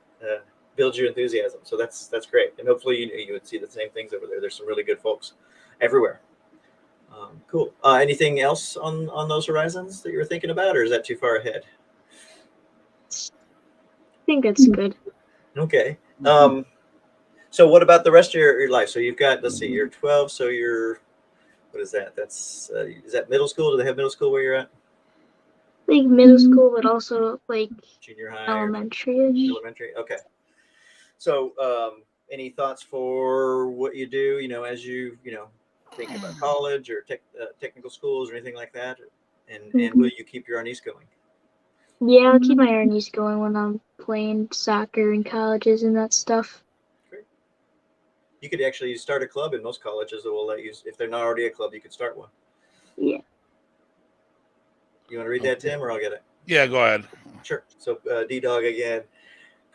builds your enthusiasm. So that's great. And hopefully you would see the same things over there. There's some really good folks everywhere. Cool. Anything else on those horizons that you were thinking about, or is that too far ahead? I think that's good. Okay. So what about the rest of your life? So you've got, let's see, you're 12. So you're, what is that? That's, is that middle school? Do they have middle school where you're at? Like middle school, but also like Junior high? elementary-ish. Elementary. Okay. So any thoughts for what you do, as you, thinking about college or technical schools or anything like that? And will you keep your Arnis going? Yeah, I'll keep my Arnis going when I'm playing soccer in colleges and that stuff. Great. You could actually start a club in most colleges that will let you, if they're not already a club, you could start one. Yeah. You want to read that, Tim, or I'll get it? Yeah, go ahead. Sure. So D-Dog again.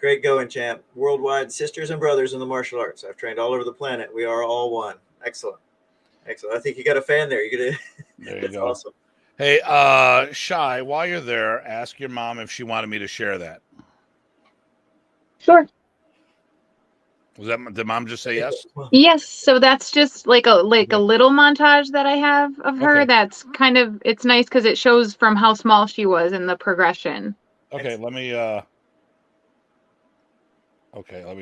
Great going, champ. Worldwide sisters and brothers in the martial arts. I've trained all over the planet. We are all one. Excellent. Excellent. I think you got a fan there. There you That's go. Awesome. Hey, Shai, while you're there, ask your mom if she wanted me to share that. Sure. Did mom just say yes? Yes. So that's just like a little montage that I have of her. Okay. That's kind of, it's nice because it shows from how small she was in the progression. Okay, let me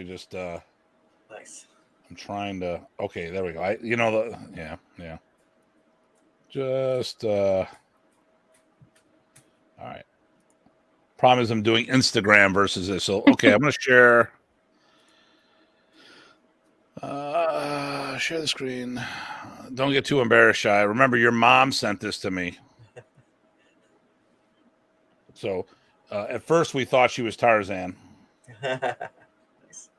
just Nice. I'm trying to, okay, there we go. Yeah. Just all right. Problem is I'm doing Instagram versus this. So okay, I'm gonna share the screen. Don't get too embarrassed, Shai. Remember, your mom sent this to me. So at first we thought she was Tarzan. Nice.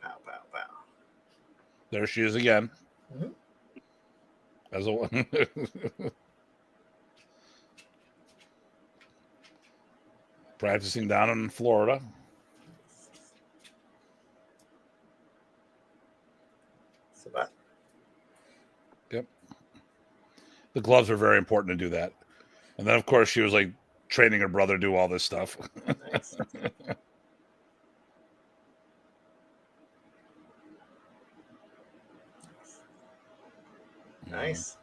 Pow, pow, pow. There she is again. Mm-hmm. As a practicing down in Florida. Yep. The gloves are very important to do that. And then, of course, she was like training her brother to do all this stuff. Nice. Nice.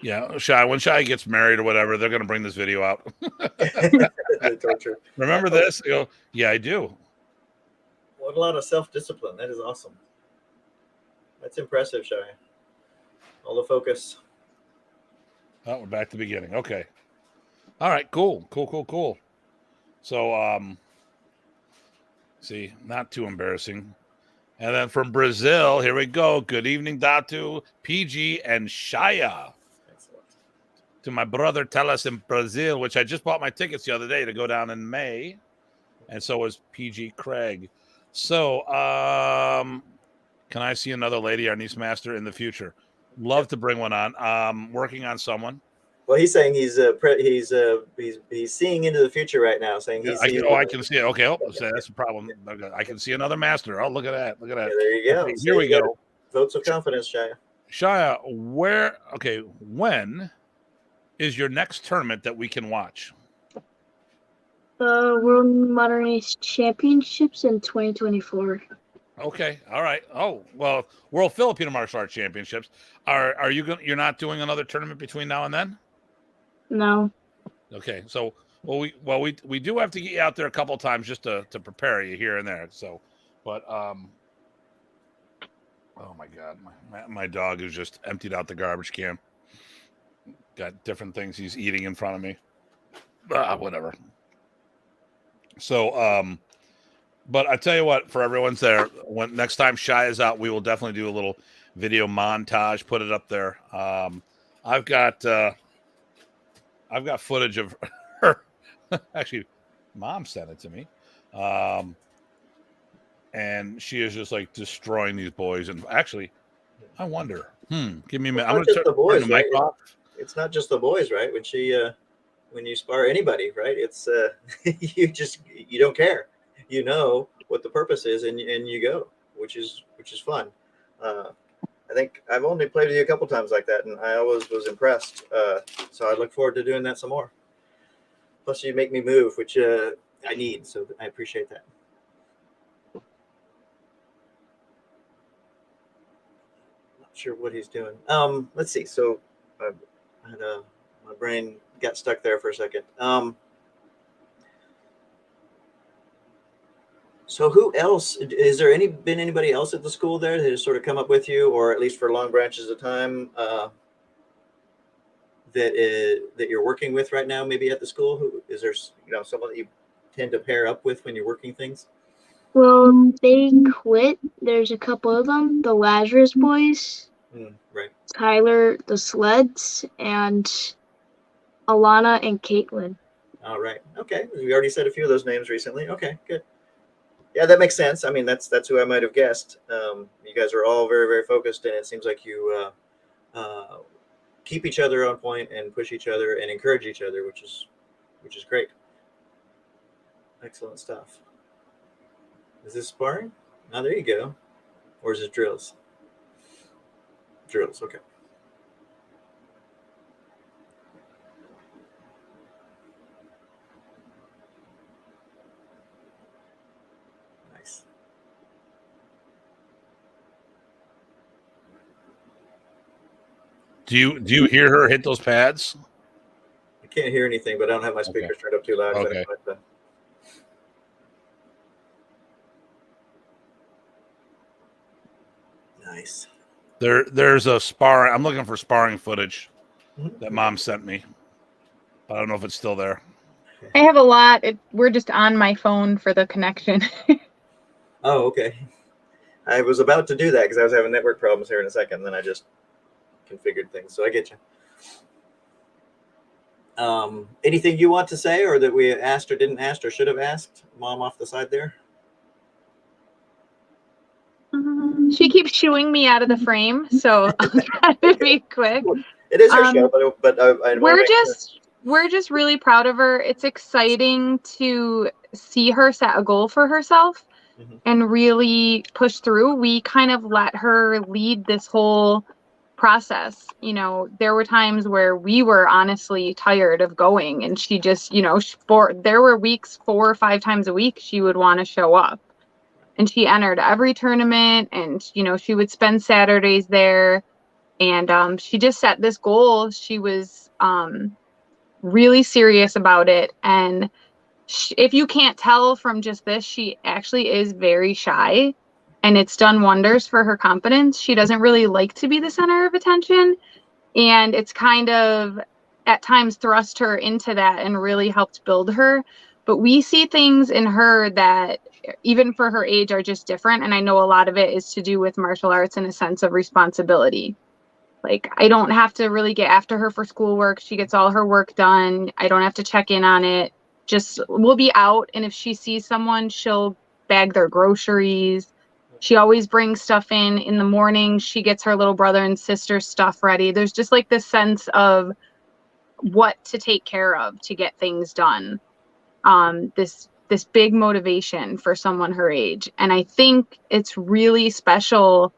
Yeah, Shai. When Shai gets married or whatever, they're going to bring this video out. The torture. Remember this? I go, yeah, I do. What a lot of self-discipline. That is awesome. That's impressive, Shai. All the focus. Oh, we're back to the beginning. Okay. All right. Cool. So, see, not too embarrassing. And then from Brazil, here we go. Good evening, Datu, PG, and Shaiya. Excellent. To my brother Teles in Brazil, which I just bought my tickets the other day to go down in May. And so was PG Craig. So, can I see another Lady Arnis Master in the future? Love to bring one on. Working on someone. Well, he's saying he's seeing into the future right now, saying he's. I can see it. Okay, that's a problem. I can see another master. Oh, look at that! Yeah, there you go. Okay, here we go. Votes of confidence, Shaiya. Shaiya, when is your next tournament that we can watch? The World Modern Arnis Championships in 2024. Okay, all right. Oh, well, World Filipino Martial Arts Championships. Are you you're not doing another tournament between now and then? No. Okay, so we do have to get you out there a couple of times just to prepare you here and there. So, but oh my God, my dog has just emptied out the garbage can. Got different things he's eating in front of me. Whatever. So, but I tell you what, for everyone's there, when next time Shai is out, we will definitely do a little video montage. Put it up there. I've got footage of her. Actually, Mom sent it to me, and she is just like destroying these boys. And actually, I wonder. Give me a minute. I'm going to turn the mic off. It's not just the boys, right? When you spar anybody, right? It's you don't care. You know what the purpose is, and you go, which is fun. I think I've only played with you a couple times like that, and I always was impressed. So I look forward to doing that some more. Plus, you make me move, which I need. So I appreciate that. Not sure what he's doing. Let's see. So I had my brain got stuck there for a second. So who else? Is there been anybody else at the school there that has sort of come up with you, or at least for long branches of time, that you're working with right now, maybe at the school? Who is there? Someone that you tend to pair up with when you're working things? Well, they quit. There's a couple of them. The Lazarus boys, Right. Tyler, the Sleds, and Alana and Caitlin. All right. Okay. We already said a few of those names recently. Okay, good. Yeah, that makes sense. I mean, that's who I might have guessed. You guys are all very, very focused, and it seems like you keep each other on point and push each other and encourage each other, which is great. Excellent stuff. Is this sparring? Oh, there you go. Or is it drills? Drills. Okay. Nice. Do you hear her hit those pads? I can't hear anything, but I don't have my speakers turned up too loud. Okay. Nice. There's a sparring. I'm looking for sparring footage that Mom sent me, but I don't know if it's still there. I have a lot. We're just on my phone for the connection. Oh, okay. I was about to do that because I was having network problems here in a second. And then I just configured things. So I get you. Anything you want to say, or that we asked or didn't ask or should have asked Mom off the side there? She keeps shooing me out of the frame, so I'll try to be quick. It is her show, but we're just really proud of her. It's exciting to see her set a goal for herself and really push through. We kind of let her lead this whole process. There were times where we were honestly tired of going, and she just, there were weeks 4 or 5 times a week she would want to show up. And she entered every tournament, and, she would spend Saturdays there. And she just set this goal. She was really serious about it. And if you can't tell from just this, she actually is very shy. And it's done wonders for her confidence. She doesn't really like to be the center of attention. And it's kind of, at times, thrust her into that and really helped build her. But we see things in her that, even for her age, are just different. And I know a lot of it is to do with martial arts and a sense of responsibility. Like, I don't have to really get after her for schoolwork. She gets all her work done. I don't have to check in on it. Just, we'll be out, and if she sees someone, she'll bag their groceries. She always brings stuff in the morning. She gets her little brother and sister's stuff ready. There's just like this sense of what to take care of to get things done. This big motivation for someone her age. And I think it's really special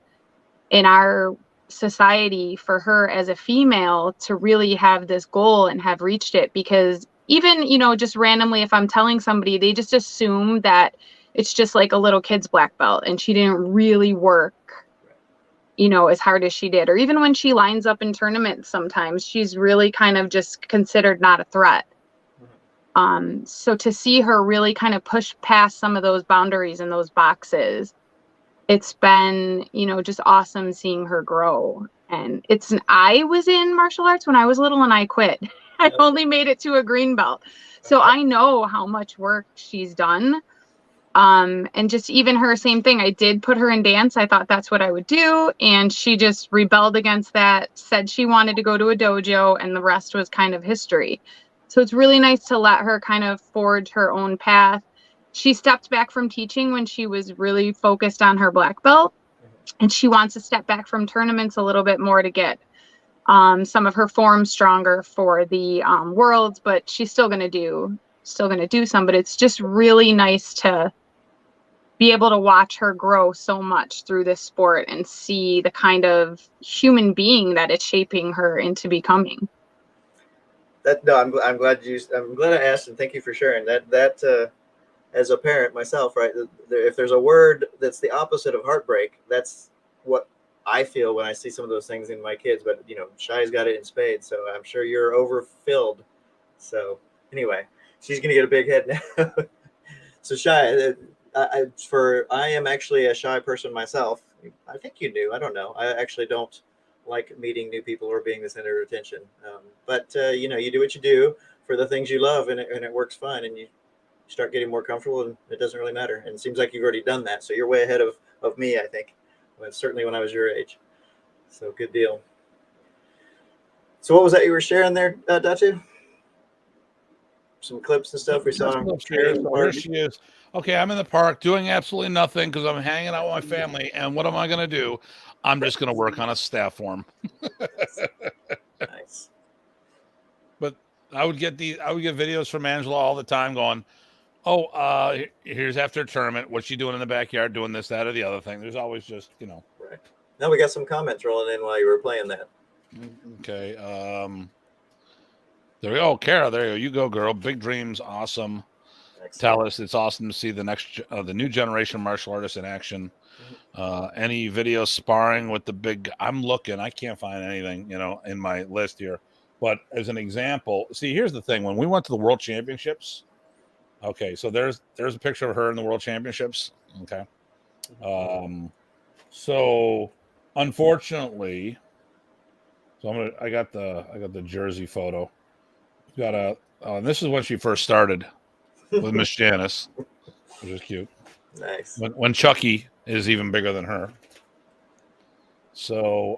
in our society for her as a female to really have this goal and have reached it, because even, just randomly, if I'm telling somebody, they just assume that it's just like a little kid's black belt and she didn't really work, as hard as she did. Or even when she lines up in tournaments, sometimes she's really kind of just considered not a threat. So to see her really kind of push past some of those boundaries and those boxes, it's been, just awesome seeing her grow. And I was in martial arts when I was little and I quit. I only made it to a green belt. So I know how much work she's done. And just even her, same thing. I did put her in dance. I thought that's what I would do. And she just rebelled against that, said she wanted to go to a dojo, and the rest was kind of history. So it's really nice to let her kind of forge her own path. She stepped back from teaching when she was really focused on her black belt, and she wants to step back from tournaments a little bit more to get some of her form stronger for the worlds, but she's still going to do some. But it's just really nice to be able to watch her grow so much through this sport and see the kind of human being that it's shaping her into becoming. I'm glad I asked, and thank you for sharing that. as a parent myself, right? If there's a word that's the opposite of heartbreak, that's what I feel when I see some of those things in my kids. But Shai's got it in spades, so I'm sure you're overfilled. So anyway, she's gonna get a big head now. So Shai, I am actually a shy person myself. I think you knew. I don't know. I actually don't like meeting new people or being the center of attention. But you do what you do for the things you love, and it works fine, and you start getting more comfortable, and it doesn't really matter. And it seems like you've already done that, so you're way ahead of me, I think. Certainly when I was your age. So good deal. So what was that you were sharing there, Datu? Some clips and stuff we saw. Here she is. Okay, I'm in the park doing absolutely nothing because I'm hanging out with my family. And what am I going to do? I'm just going to work on a staff form. Nice. But I would get videos from Angela all the time going, oh, here's after a tournament. What's she doing in the backyard? Doing this, that, or the other thing. There's always just, Right. Now we got some comments rolling in while you were playing that. Okay. There we go. Kara, there you go. You go, girl. Big dreams. Awesome. Excellent. Tell us it's awesome to see the new generation martial artists in action. Any video sparring with the big, I'm looking, I can't find anything, in my list here. But as an example, see, here's the thing. When we went to the World Championships, okay, so there's a picture of her in the World Championships. Okay. So unfortunately, I got the jersey photo. And this is when she first started with Miss Janice, which is cute. Nice. When Chucky is even bigger than her. So,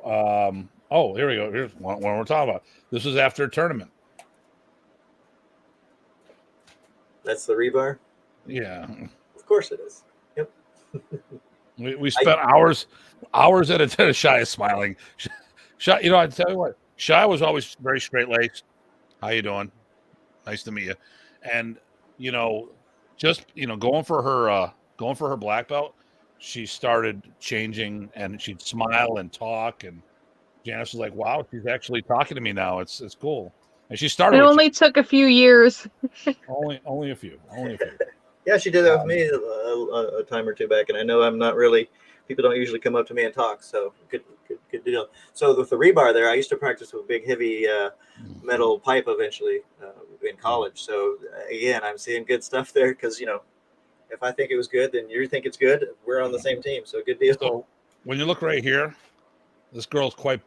here we go. Here's what we're talking about. This was after a tournament. That's the rebar? Yeah. Of course it is. Yep. We spent hours at a time. Shai is smiling. Shai, I tell you what, Shai was always very straight-laced. How you doing? Nice to meet you. And just going for her black belt, she started changing, and she'd smile and talk, and Janice was like, "Wow, she's actually talking to me now. It's cool." And she started. It only took a few years. only a few. Yeah, she did that with me a time or two back, and I know I'm not really. People don't usually come up to me and talk, so good deal. So with the rebar there, I used to practice with a big, heavy metal pipe eventually in college. So again, I'm seeing good stuff there because, if I think it was good, then you think it's good. We're on the same team, so good deal. So when you look right here, this girl's quite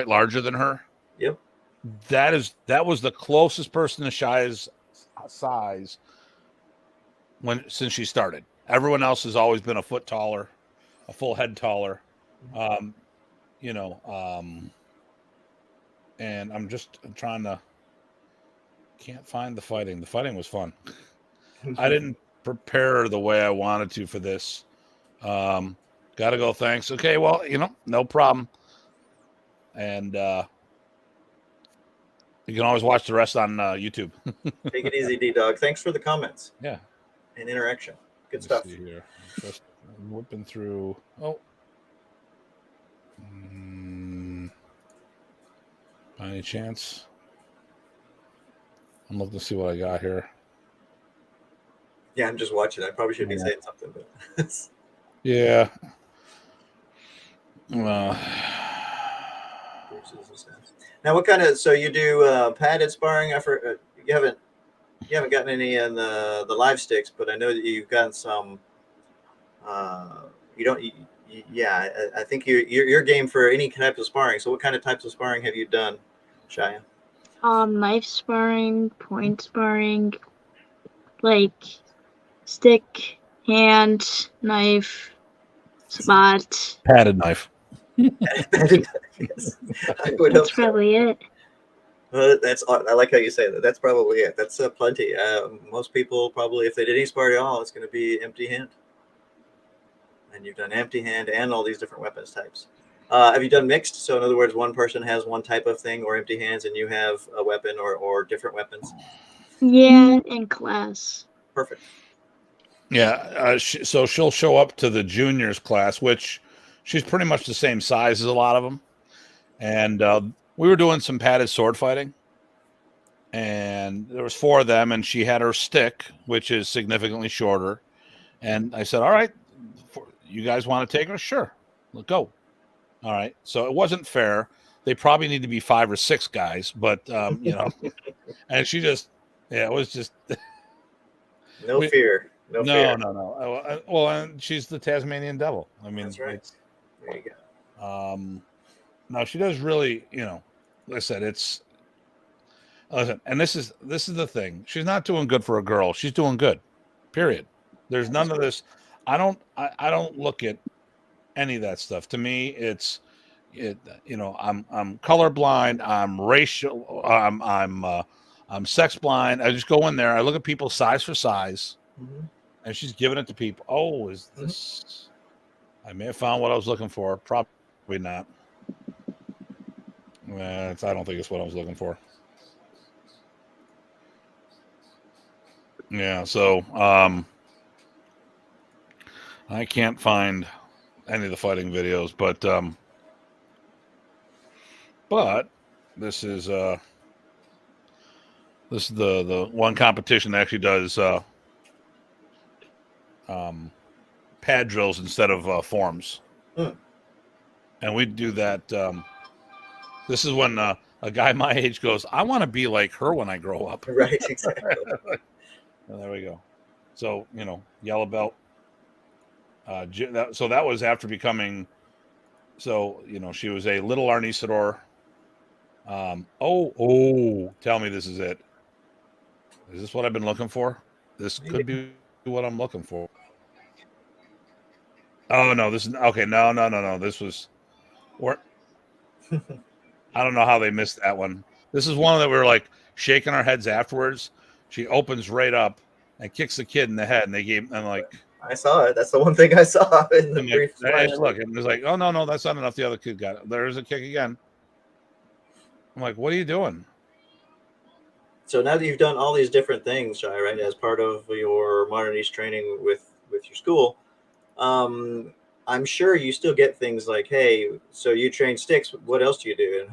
larger than her. Yep. That was the closest person to Shai's size since she started. Everyone else has always been a foot taller, a full head taller. And I'm trying to, can't find the fighting. The fighting was fun. I didn't prepare the way I wanted to for this. Gotta go. Thanks. Okay. Well, no problem. And, you can always watch the rest on YouTube. Take it easy, D-Dog. Thanks for the comments. Yeah. And interaction. Good stuff. See here. Just whipping through. Oh. By any chance? I'm looking to see what I got here. Yeah, I'm just watching. I probably should be saying something, but yeah. Now, what kind of? So you do padded sparring effort? You haven't gotten any in the live sticks, but I know that you've gotten some. You don't. Yeah, I think you're game for any type of sparring. So, what kind of types of sparring have you done, Shaiya? Knife sparring, point sparring, like stick, hand, knife, spot. Padded knife. Yes, that's probably it. I like how you say that. That's probably it. That's plenty. Most people probably, if they did any sparring at all, it's going to be empty hand. And you've done empty hand and all these different weapons types. Have you done mixed? So in other words, one person has one type of thing or empty hands, and you have a weapon or different weapons? Yeah, in class. Perfect. Yeah. So she'll show up to the juniors class, which she's pretty much the same size as a lot of them. And we were doing some padded sword fighting. and there was 4 of them, and she had her stick, which is significantly shorter. And I said, all right, you guys want to take her? Sure, let's go. All right. So it wasn't fair. They probably need to be 5 or 6 guys, but and she just, it was just No fear. No fear. No. Well, and she's the Tasmanian devil. I mean, That's right. There you go. No, she does really, like I said, listen, and this is the thing. She's not doing good for a girl. She's doing good. Period. There's none of this. I don't look at any of that stuff. To me, I'm colorblind. I'm racial. I'm sex blind. I just go in there. I look at people size for size, and she's giving it to people. Oh, is this? I may have found what I was looking for. Probably not. I don't think it's what I was looking for. Yeah. So I can't find any of the fighting videos, but this is the one competition that actually does pad drills instead of forms, and we do that. This is when a guy my age goes, I want to be like her when I grow up. Right, exactly. And there we go. So yellow belt. So that was after becoming. So she was a little Arnisador. Tell me this is it. Is this what I've been looking for? This could be what I'm looking for. Oh no, this is okay. No. This was, or I don't know how they missed that one. This is one that we were like shaking our heads afterwards. She opens right up and kicks the kid in the head, and they gave. And like, I saw it. That's the one thing I saw in the brief. Hey, look, and it's like, oh no, that's not enough. The other kid got it. There's a kick again. I'm like, what are you doing? So now that you've done all these different things, Shai, right, as part of your Modern Arnis training with your school, I'm sure you still get things like, hey, so you train sticks, what else do you do?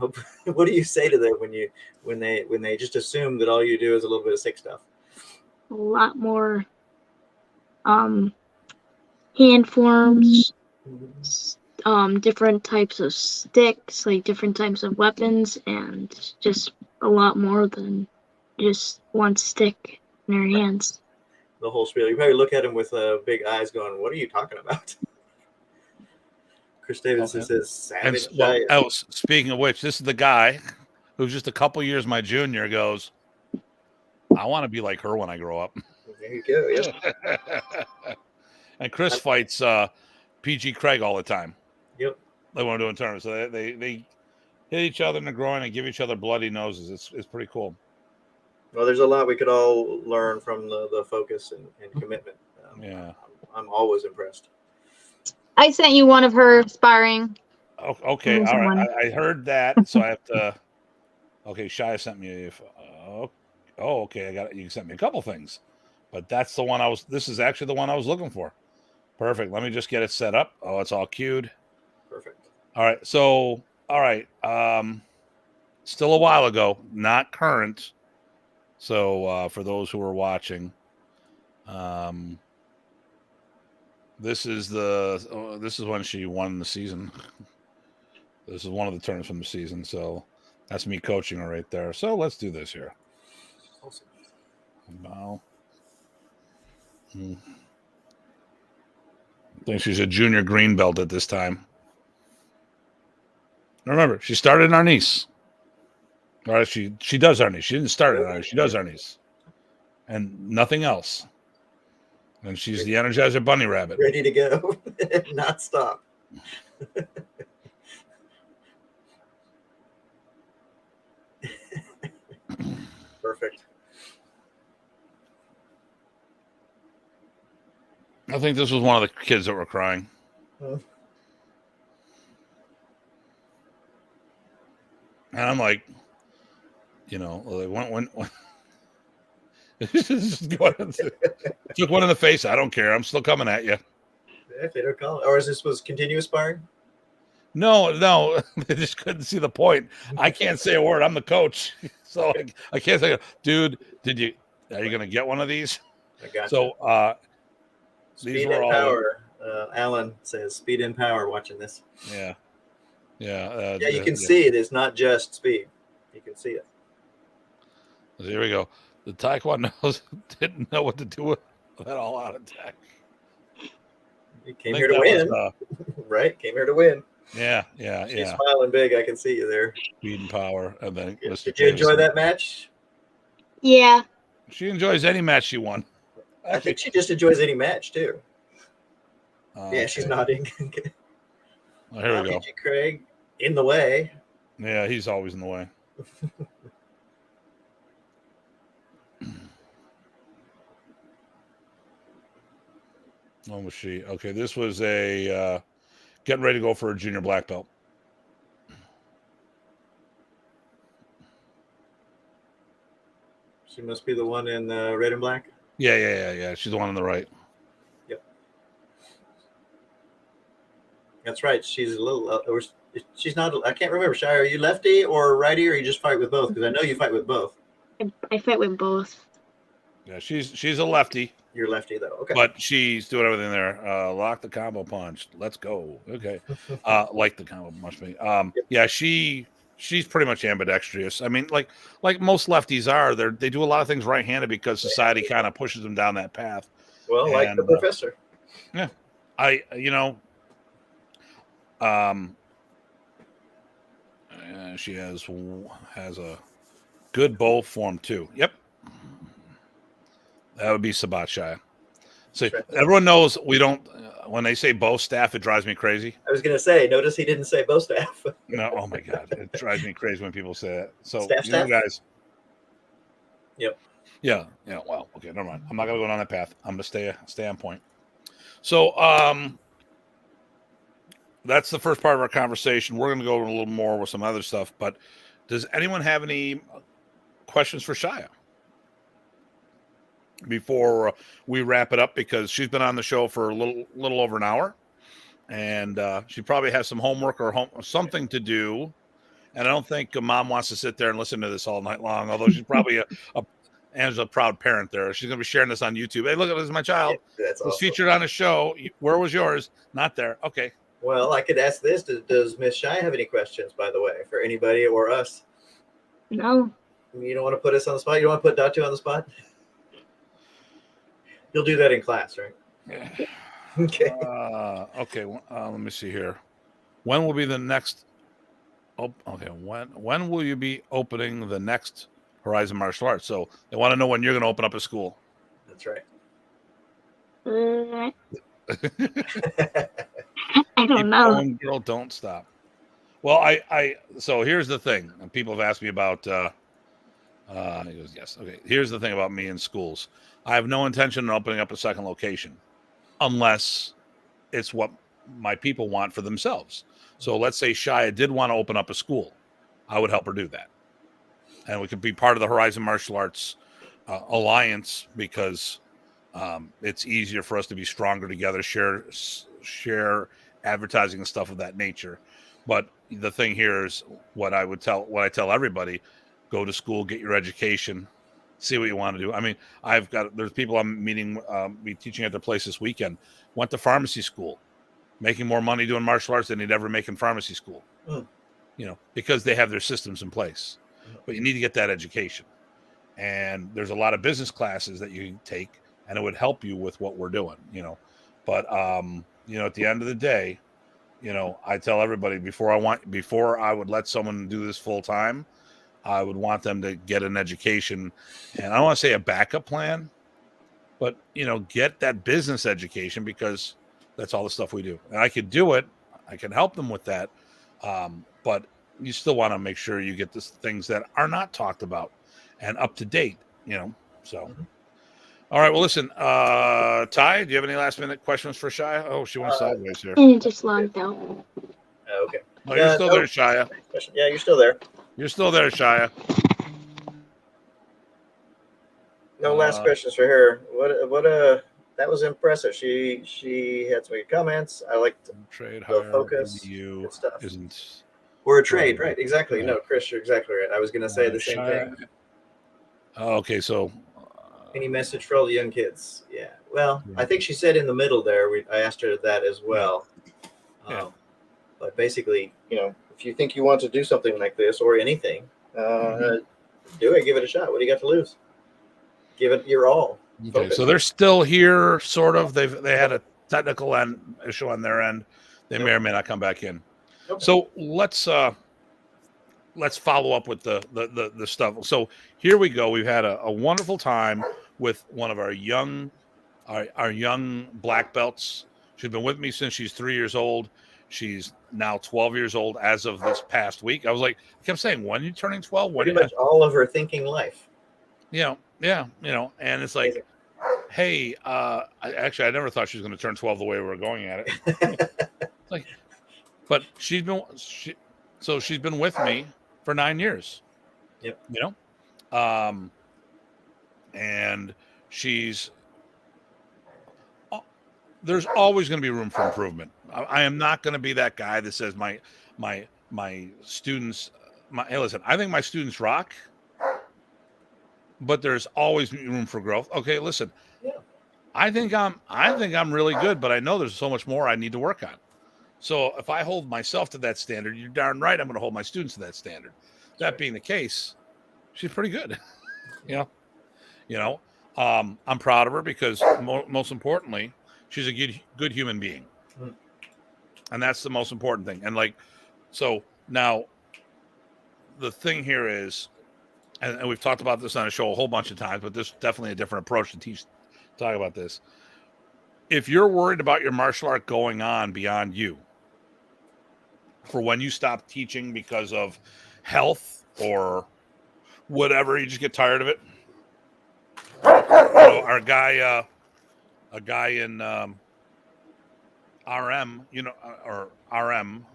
And what do you say to them when they just assume that all you do is a little bit of stick stuff? A lot more hand forms, different types of sticks, like different types of weapons, and just a lot more than just one stick in your hands. The whole spiel. You probably look at him with big eyes going, what are you talking about? Chris Davidson says, savage. Speaking of which, this is the guy who's just a couple years my junior goes, I want to be like her when I grow up. There you go. Yep. And Chris fights PG Craig all the time. Yep. Like when we're doing tournaments. So they hit each other in the groin and give each other bloody noses. It's pretty cool. Well, there's a lot we could all learn from the focus and commitment. Yeah. I'm always impressed. I sent you one of her sparring. Oh, okay. All right. I heard that. So I have to. Okay. Shaiya sent me. Okay. I got it. You sent me a couple things, but that's the one this is actually the one I was looking for. Perfect. Let me just get it set up. Oh, it's all queued. Perfect. All right. So, all right. Still a while ago, not current. So, for those who are watching, this is when she won the season. This is one of the tournaments from the season. So that's me coaching her right there. So let's do this here. Awesome. Wow. I think she's a junior green belt at this time. Remember, she started in Arnis. All right, she does Arnis. She didn't start in Arnis. She does Arnis. And nothing else. And she's the Energizer Bunny Rabbit. Ready to go. Not stop. Perfect. I think this was one of the kids that were crying. And I'm like, when took one in the face. I don't care. I'm still coming at you. If they don't call it. Or is this was continuous sparring? No, they just couldn't see the point. I can't say a word. I'm the coach, so I can't say, dude. Are you gonna get one of these? I got So these Speed were and all power. Alan says speed and power watching this. yeah. Yeah, you can see it. It's not just speed. You can see it. Here we go. The Taekwondos didn't know what to do with that all-out attack. You came here to win, right? Came here to win. Yeah. She's smiling big. I can see you there. Speed and power, and then Did you enjoy that match? Yeah. She enjoys any match she won. I think she just enjoys any match too. Yeah, okay. she's nodding. Well, here we go. Craig in the way. Yeah, he's always in the way. When was she? Okay, this was a getting ready to go for a junior black belt. She must be the one in red and black. Yeah. She's the one on the right. Yep. That's right. She's a little. She's not. I can't remember. Shaiya, are you lefty or righty, or you just fight with both? Because I know you fight with both. I fight with both. Yeah, she's a lefty. You're lefty though. Okay. But she's doing everything there. Lock the combo punch. Let's go. Okay. Like the combo punch me. Yeah, she's pretty much ambidextrous. I mean, like most lefties are. They do a lot of things right-handed because society kind of pushes them down that path. Well, like the professor. Yeah. She has a good bow form too. Yep. That would be Sabat Shaiya. So everyone knows we don't. When they say bow staff, it drives me crazy. I was going to say, notice he didn't say bow staff. No, oh my god, it drives me crazy when people say that. So staff? Guys. Yep. Yeah. Well, okay, never mind. I'm not gonna go down that path. I'm gonna stay on point. So that's the first part of our conversation. We're gonna go over a little more with some other stuff. But does anyone have any questions for Shaiya before we wrap it up? Because she's been on the show for a little over an hour, and she probably has some homework or something to do. And I don't think Mom wants to sit there and listen to this all night long. Although she's probably Angela's a proud parent there. She's gonna be sharing this on YouTube. Hey, look at this, my child. Yeah, that's was awesome. Featured on a show. Where was yours? Not there. Okay. Well, I could ask this. Does Miss Shaiya have any questions, by the way, for anybody or us? No. You don't want to put us on the spot? You don't want to put Datu on the spot? You'll do that in class, right? Yeah. Okay. Okay. Let me see here. When will be the next? Oh, okay. When will you be opening the next Horizon Martial Arts? So they want to know when you're going to open up a school. That's right. I don't know. Going, girl, don't stop. Well, so here's the thing, and people have asked me about. He goes, yes. Okay. Here's the thing about me in schools. I have no intention of opening up a second location, unless it's what my people want for themselves. So let's say Shaiya did want to open up a school, I would help her do that, and we could be part of the Horizon Martial Arts Alliance because it's easier for us to be stronger together, share advertising and stuff of that nature. But the thing here is what I tell everybody: go to school, get your education, see what you want to do. I mean, there's people I'm meeting, be teaching at their place this weekend, went to pharmacy school, making more money doing martial arts than they'd ever make in pharmacy school, because they have their systems in place. But you need to get that education. And there's a lot of business classes that you can take, and it would help you with what we're doing, But, at the end of the day, I tell everybody before I would let someone do this full time, I would want them to get an education, and I don't want to say a backup plan, but, get that business education, because that's all the stuff we do. And I could do it. I can help them with that. But you still want to make sure you get the things that are not talked about and up to date, so. All right. Well, listen, Ty, do you have any last minute questions for Shaiya? Oh, she went sideways here. And it just logged out. Okay. Oh, you're still there, Shaiya. Yeah, you're still there. You're still there, Shaiya. No last questions for her. What that was impressive. She had some good comments. I liked Trade the hire focus. you Good stuff. isn't. Or a trade, right? Exactly. Yeah. No, Chris, you're exactly right. I was going to say the same Shaiya- thing. Oh, okay, so Any message for all the young kids? Yeah. Well, Yeah. I think she said in the middle there. I asked her that as well. Yeah. But basically, if you think you want to do something like this or anything, do it. Give it a shot. What do you got to lose? Give it your all. okay, Focus. so they're still here, sort of. They had a technical issue on their end. They may or may not come back in. Okay. So let's follow up with the stuff. So here we go. We've had a wonderful time with one of our young black belts. She's been with me since she's 3 years old. She's now 12 years old as of this past week. I kept saying, when are you turning 12? Pretty much all of her thinking life. Yeah, and it's like, hey, I never thought she was going to turn 12 the way we were going at it. But she's been with me for 9 years. Yep. And there's always going to be room for improvement. I am not going to be that guy that says my students. Hey, listen, I think my students rock, but there's always room for growth. Okay, listen. Yeah. I think I'm really good, but I know there's so much more I need to work on. So if I hold myself to that standard, you're darn right I'm going to hold my students to that standard. That being the case, she's pretty good. I'm proud of her because most importantly, she's a good human being. And that's the most important thing. And so now the thing here is, and we've talked about this on a show a whole bunch of times, but there's definitely a different approach to talk about this. If you're worried about your martial art going on beyond you, for when you stop teaching because of health or whatever, you just get tired of it. A guy in RM, or RM,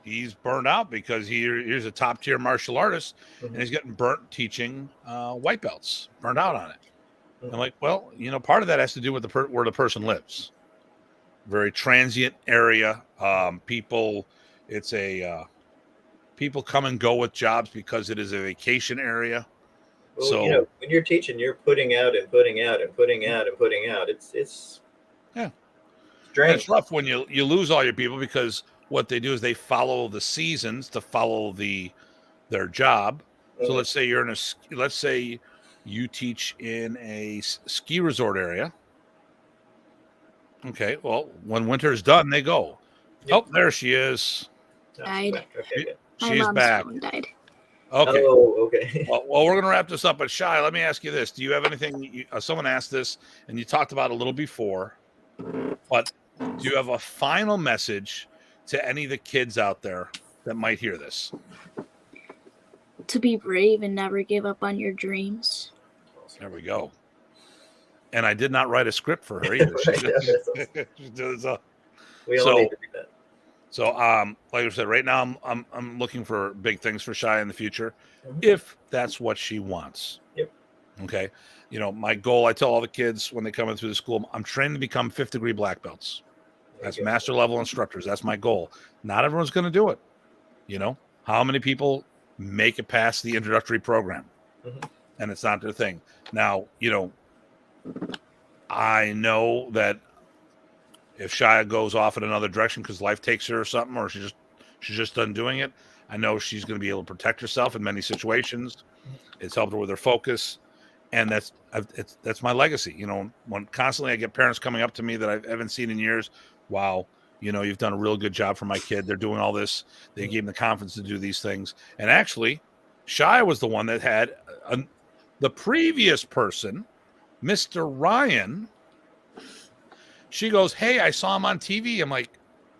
he's burned out because he's a top tier martial artist, and he's getting burnt teaching white belts, burned out on it. I'm like, well, part of that has to do with where the person lives. Very transient area. People come and go with jobs because it is a vacation area. Well, so when you're teaching, you're putting out and putting out and putting out and putting out. It's draining. It's rough when you lose all your people, because what they do is they follow the seasons to follow their job. So let's say you teach in a ski resort area. Okay, well, when winter's done, they go. Yep. Oh, there she is. Died. Okay, she's back. Died. Okay. Oh, okay. Well, we're going to wrap this up. But Shai, let me ask you this: do you have anything? Someone asked this, and you talked about it a little before. But do you have a final message to any of the kids out there that might hear this? To be brave and never give up on your dreams. There we go. And I did not write a script for her either. We all need to do that. So, like I said, right now I'm looking for big things for Shai in the future, if that's what she wants. Yep. Okay. My goal, I tell all the kids when they come in through the school, I'm trained to become 5th degree black belts. That's master level instructors. That's my goal. Not everyone's going to do it. How many people make it past the introductory program? And it's not their thing. Now, I know that if Shaiya goes off in another direction because life takes her or something, or she's just done doing it, I know she's going to be able to protect herself in many situations. It's helped her with her focus, and that's my legacy. When constantly I get parents coming up to me that I haven't seen in years. Wow, you've done a real good job for my kid. They're doing all this. They gave him the confidence to do these things. And actually, Shaiya was the one that had the previous person, Mr. Ryan. She goes, "Hey, I saw him on TV." I'm like,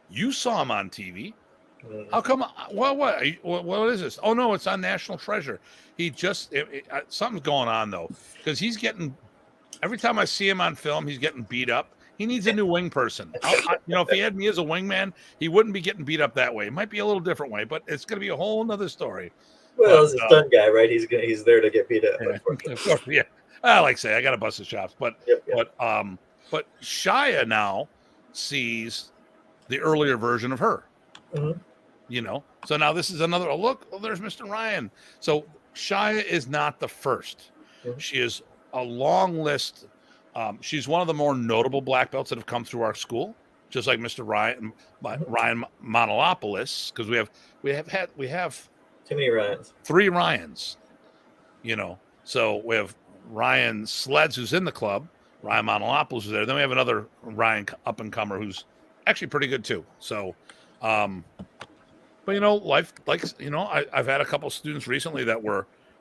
"You saw him on TV? How come? What is this? Oh no, it's on National Treasure." He something's going on though, because he's getting, every time I see him on film, he's getting beat up. He needs a new wing person. If he had me as a wingman, he wouldn't be getting beat up that way. It might be a little different way, but it's going to be a whole nother story. Well, as a stunt guy, right? He's there to get beat up. Yeah. like I say, I got to bust the chops, but Yep. but Shaiya now sees the earlier version of her. Mhm. You know, so now this is another look. Oh, there's Mr. Ryan. So Shaiya is not the first. Mhm. She is a long list. She's one of the more notable black belts that have come through our school, just like Mr. Ryan Monolopolis, because we have Too many Ryans. 3 Ryans. You know, so we have Ryan Sleds, who's in the club. Ryan Monolopolis is there. Then we have another Ryan up and comer who's actually pretty good too. So, but you know, life, like, you know, I've had a couple students recently that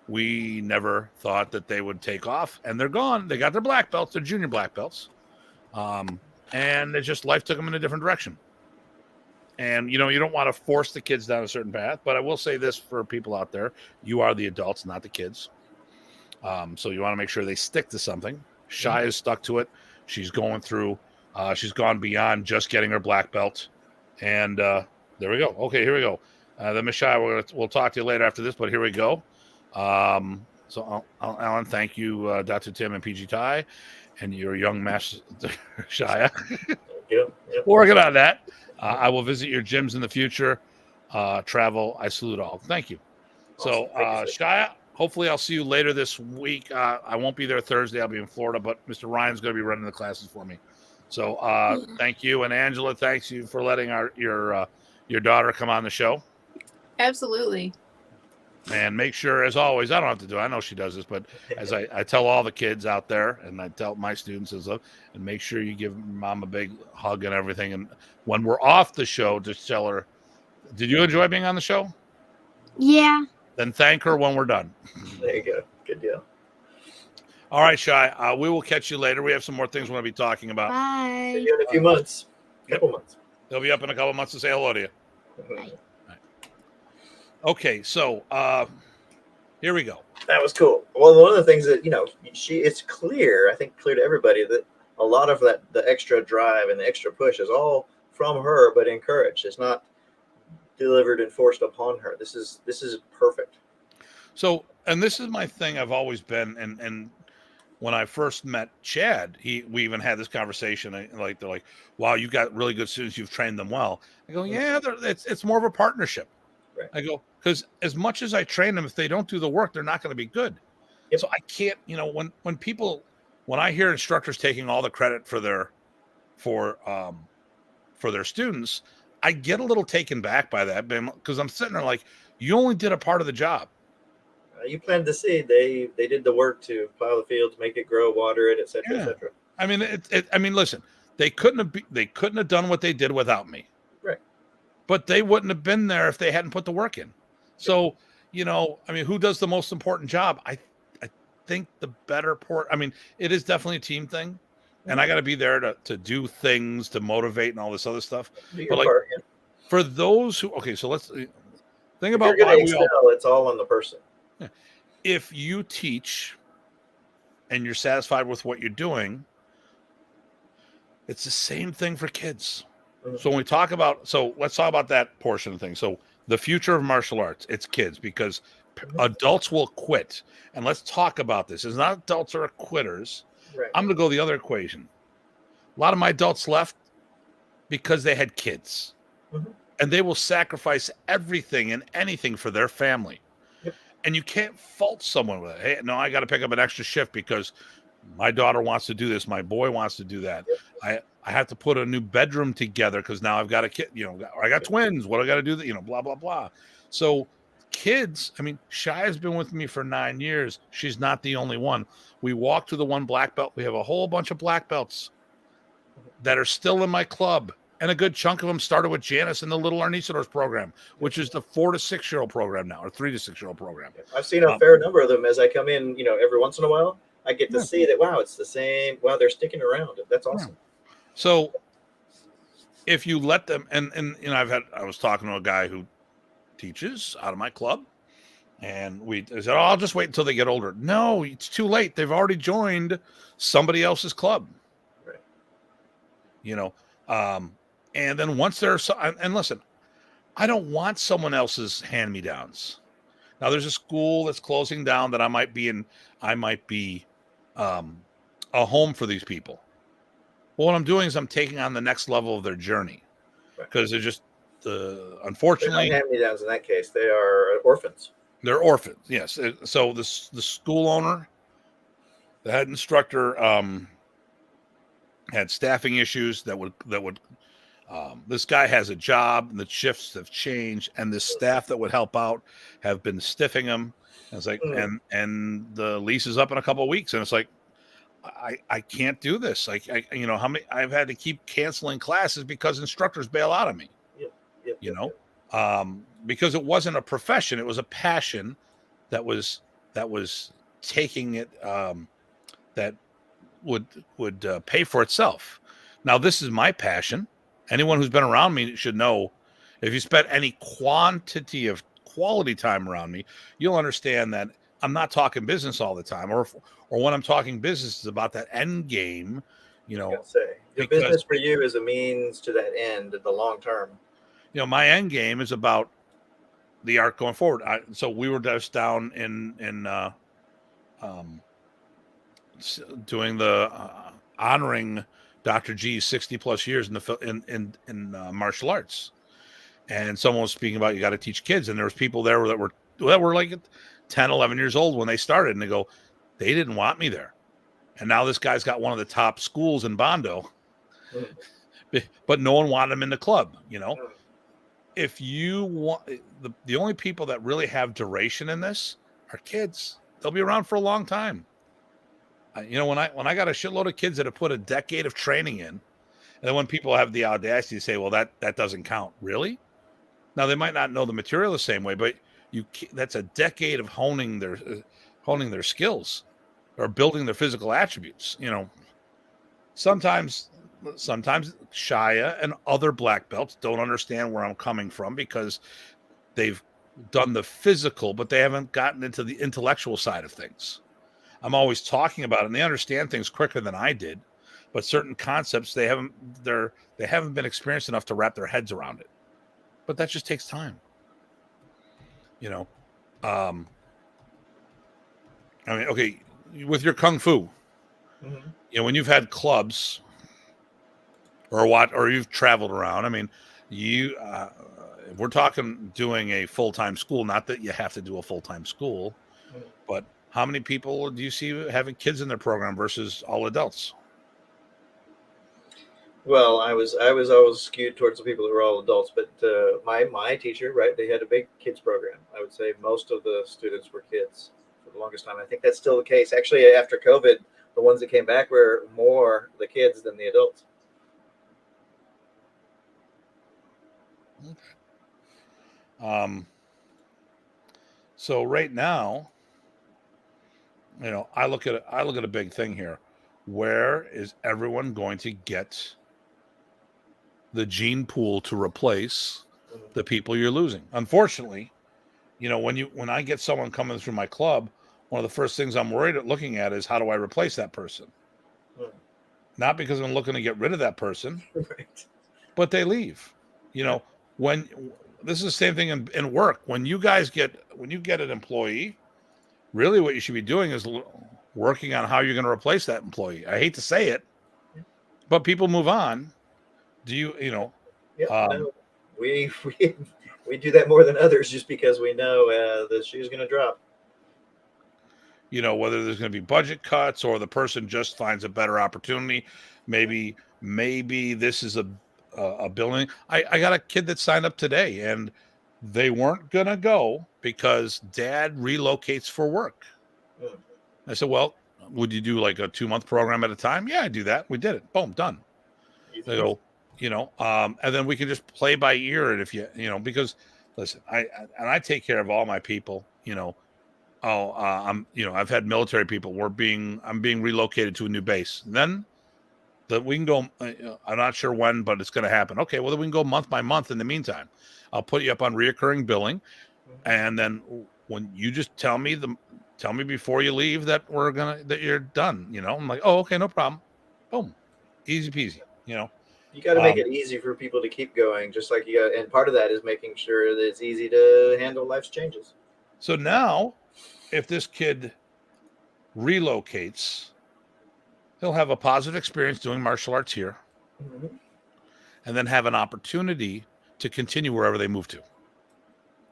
we never thought that they would take off, and they're gone. They got their black belts, their junior black belts, and it's just life took them in a different direction. And you know, you don't want to force the kids down a certain path, but I will say this for people out there: you are the adults, not the kids. So you want to make sure they stick to something. Shai is stuck to it. She's going through. She's gone beyond just getting her black belt, and there we go. Okay, here we go. Then Miss Shai, we'll talk to you later after this, but here we go. So Alan, thank you, Dr. Tim and PG Ty, and your young master Shaiya. Yep. Working on that. I will visit your gyms in the future. Travel, I salute all. Thank you. Awesome. So, Thank you, sir. Shaiya, hopefully I'll see you later this week. I won't be there Thursday. I'll be in Florida, but Mr. Ryan's going to be running the classes for me. So thank you. And Angela, thanks you for letting your daughter come on the show. Absolutely. And make sure, as always, I don't have to do it. I know she does this, but as I tell all the kids out there, and I tell my students as well, and make sure you give mom a big hug and everything. And when we're off the show, just tell her, did you enjoy being on the show? Yeah. Then thank her when we're done. There you go. Good deal. All right, Shai. We will catch you later. We have some more things we're going to be talking about. See Bye. you in a few months. Couple months. They'll be up in a couple months to say hello to you. Mhm. Okay, so here we go. That was cool. Well, one of the things that, it's clear, I think clear to everybody, that a lot of the extra drive and the extra push is all from her, but encouraged. It's not delivered and forced upon her. This is perfect. So, and this is my thing. I've always been, and when I first met Chad, we even had this conversation. They're like, "Wow, you got really good students. You've trained them well." I go, "Yeah, it's more of a partnership." Right. I go, because as much as I train them, if they don't do the work, they're not going to be good. Yep. So I can't, when I hear instructors taking all the credit for their students, I get a little taken back by that, because I'm sitting there like, you only did a part of the job. You planted the seed. They did the work to plow the fields, make it grow, water it, etc., etc. I mean, listen, they couldn't have done what they did without me. Right. But they wouldn't have been there if they hadn't put the work in. So, who does the most important job? I think the better part. I mean, it is definitely a team thing, and I got to be there to do things, to motivate and all this other stuff. Do your But like, part, yeah. for those who, okay, so let's think If about you're why going we to all. excel, it's all on the person. If you teach and you're satisfied with what you're doing, it's the same thing for kids. Mhm. So when let's talk about that portion of things. So the future of martial arts, it's kids, because adults will quit. And let's talk about this. It's not adults are quitters. Right. I'm going to go the other equation. A lot of my adults left because they had kids. Mhm. And they will sacrifice everything and anything for their family. Yep. And you can't fault someone with it. Hey, no, I got to pick up an extra shift because my daughter wants to do this. My boy wants to do that. Yep. I have to put a new bedroom together because now I've got a kid, I got twins. What do I got to do? Blah, blah, blah. So kids, Shai has been with me for 9 years. She's not the only one. We walked to the one black belt. We have a whole bunch of black belts that are still in my club. And a good chunk of them started with Janice in the Little Arnisadors program, which is the 4 to 6 year old program now, or 3 to 6 year old program. I've seen a fair number of them as I come in, every once in a while. I get to see that, wow, it's the same. Wow, they're sticking around. That's awesome. So if you let them, and I was talking to a guy who teaches out of my club, and I said, I'll just wait until they get older. No, it's too late. They've already joined somebody else's club. Right. And then once and listen, I don't want someone else's hand-me-downs. Now there's a school that's closing down that I might be a home for these people. Well, what I'm doing is I'm taking on the next level of their journey, because they're just unfortunately, they're not hand-me-downs in that case. They are orphans. They're orphans. Yes. So the school owner, the head instructor, had staffing issues that would this guy has a job and the shifts have changed, and the staff that would help out have been stiffing him. And it's like, and the lease is up in a couple of weeks, and it's like, I can't do this. Like, how many I've had to keep canceling classes because instructors bail out of me. Because it wasn't a profession, it was a passion that was taking it, that would pay for itself. Now, this is my passion. Anyone who's been around me should know, if you spent any quantity of quality time around me, you'll understand that I'm not talking business all the time, or when I'm talking business, it's about that end game. The business for you is a means to that end in the long term. My end game is about the art going forward. So we were just down in doing the honoring Dr. G's 60 plus years in martial arts, and someone was speaking about, you got to teach kids, and there was people there that were like 10, 11 years old when they started, and they didn't want me there, and now this guy's got one of the top schools in Bondo, but no one wanted him in the club. If you want, the only people that really have duration in this are kids. They'll be around for a long time. When I got a shitload of kids that have put a decade of training in, and then when people have the audacity to say, well, that doesn't count. Really? Now, they might not know the material the same way, but that's a decade of honing their skills or building their physical attributes. Sometimes Shaiya and other black belts don't understand where I'm coming from, because they've done the physical, but they haven't gotten into the intellectual side of things. I'm always talking about it, and they understand things quicker than I did, but certain concepts they haven't been experienced enough to wrap their heads around it. But that just takes time. Okay, with your kung fu, when you've had clubs or you've traveled around, if we're talking doing a full-time school, not that you have to do a full-time school, but how many people do you see having kids in their program versus all adults? Well, I was always skewed towards the people who were all adults, but my teacher, right, they had a big kids program. I would say most of the students were kids for the longest time. I think that's still the case. Actually, after COVID, the ones that came back were more the kids than the adults. So right now, I look at a big thing here. Where is everyone going to get the gene pool to replace the people you're losing? Unfortunately, when I get someone coming through my club, one of the first things I'm looking at is, how do I replace that person? Not because I'm looking to get rid of that person, right, but they leave. When this is the same thing in work. When you get an employee, really what you should be doing is working on how you're going to replace that employee. I hate to say it, but people move on. Do you, no, we do that more than others, just because we know the shoe's going to drop. Whether there's going to be budget cuts or the person just finds a better opportunity. Maybe this is a building. I got a kid that signed up today, and they weren't going to go because dad relocates for work. I said, well, would you do like a 2-month program at a time? Yeah, I do that. We did it. Boom, done. They go, and then we can just play by ear. And if because listen, I take care of all my people, I've had military people. I'm being relocated to a new base. And then we can go, I'm not sure when, but it's going to happen. Okay, well, then we can go month by month. In the meantime, I'll put you up on reoccurring billing. And then when you just tell me before you leave that that you're done, I'm like, oh, okay, no problem. Boom. Easy peasy, You got to make it easy for people to keep going, just like and part of that is making sure that it's easy to handle life's changes. So now, if this kid relocates he'll have a positive experience doing martial arts here, Mm-hmm. and then have an opportunity to continue wherever they move to.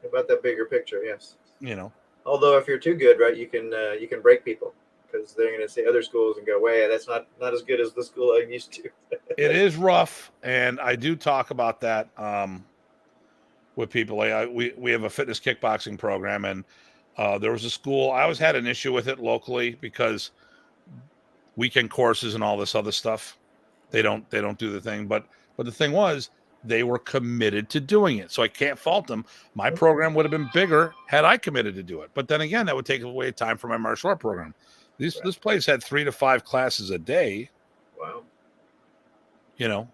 About that bigger picture, yes. You know, Although if you're too good, right, you can break people because they're going to see other schools and go, "Wait, that's not as good as the school I'm used to." it is rough, and I do talk about that with people. We have a fitness kickboxing program, and there was a school. I always had an issue with it locally because weekend courses and all this other stuff, they don't do the thing. But the thing was, they were committed to doing it, so I can't fault them. My program would have been bigger had I committed to do it. But then again, that would take away time from my martial art program. This place had 3 to 5 classes a day. Wow. You know,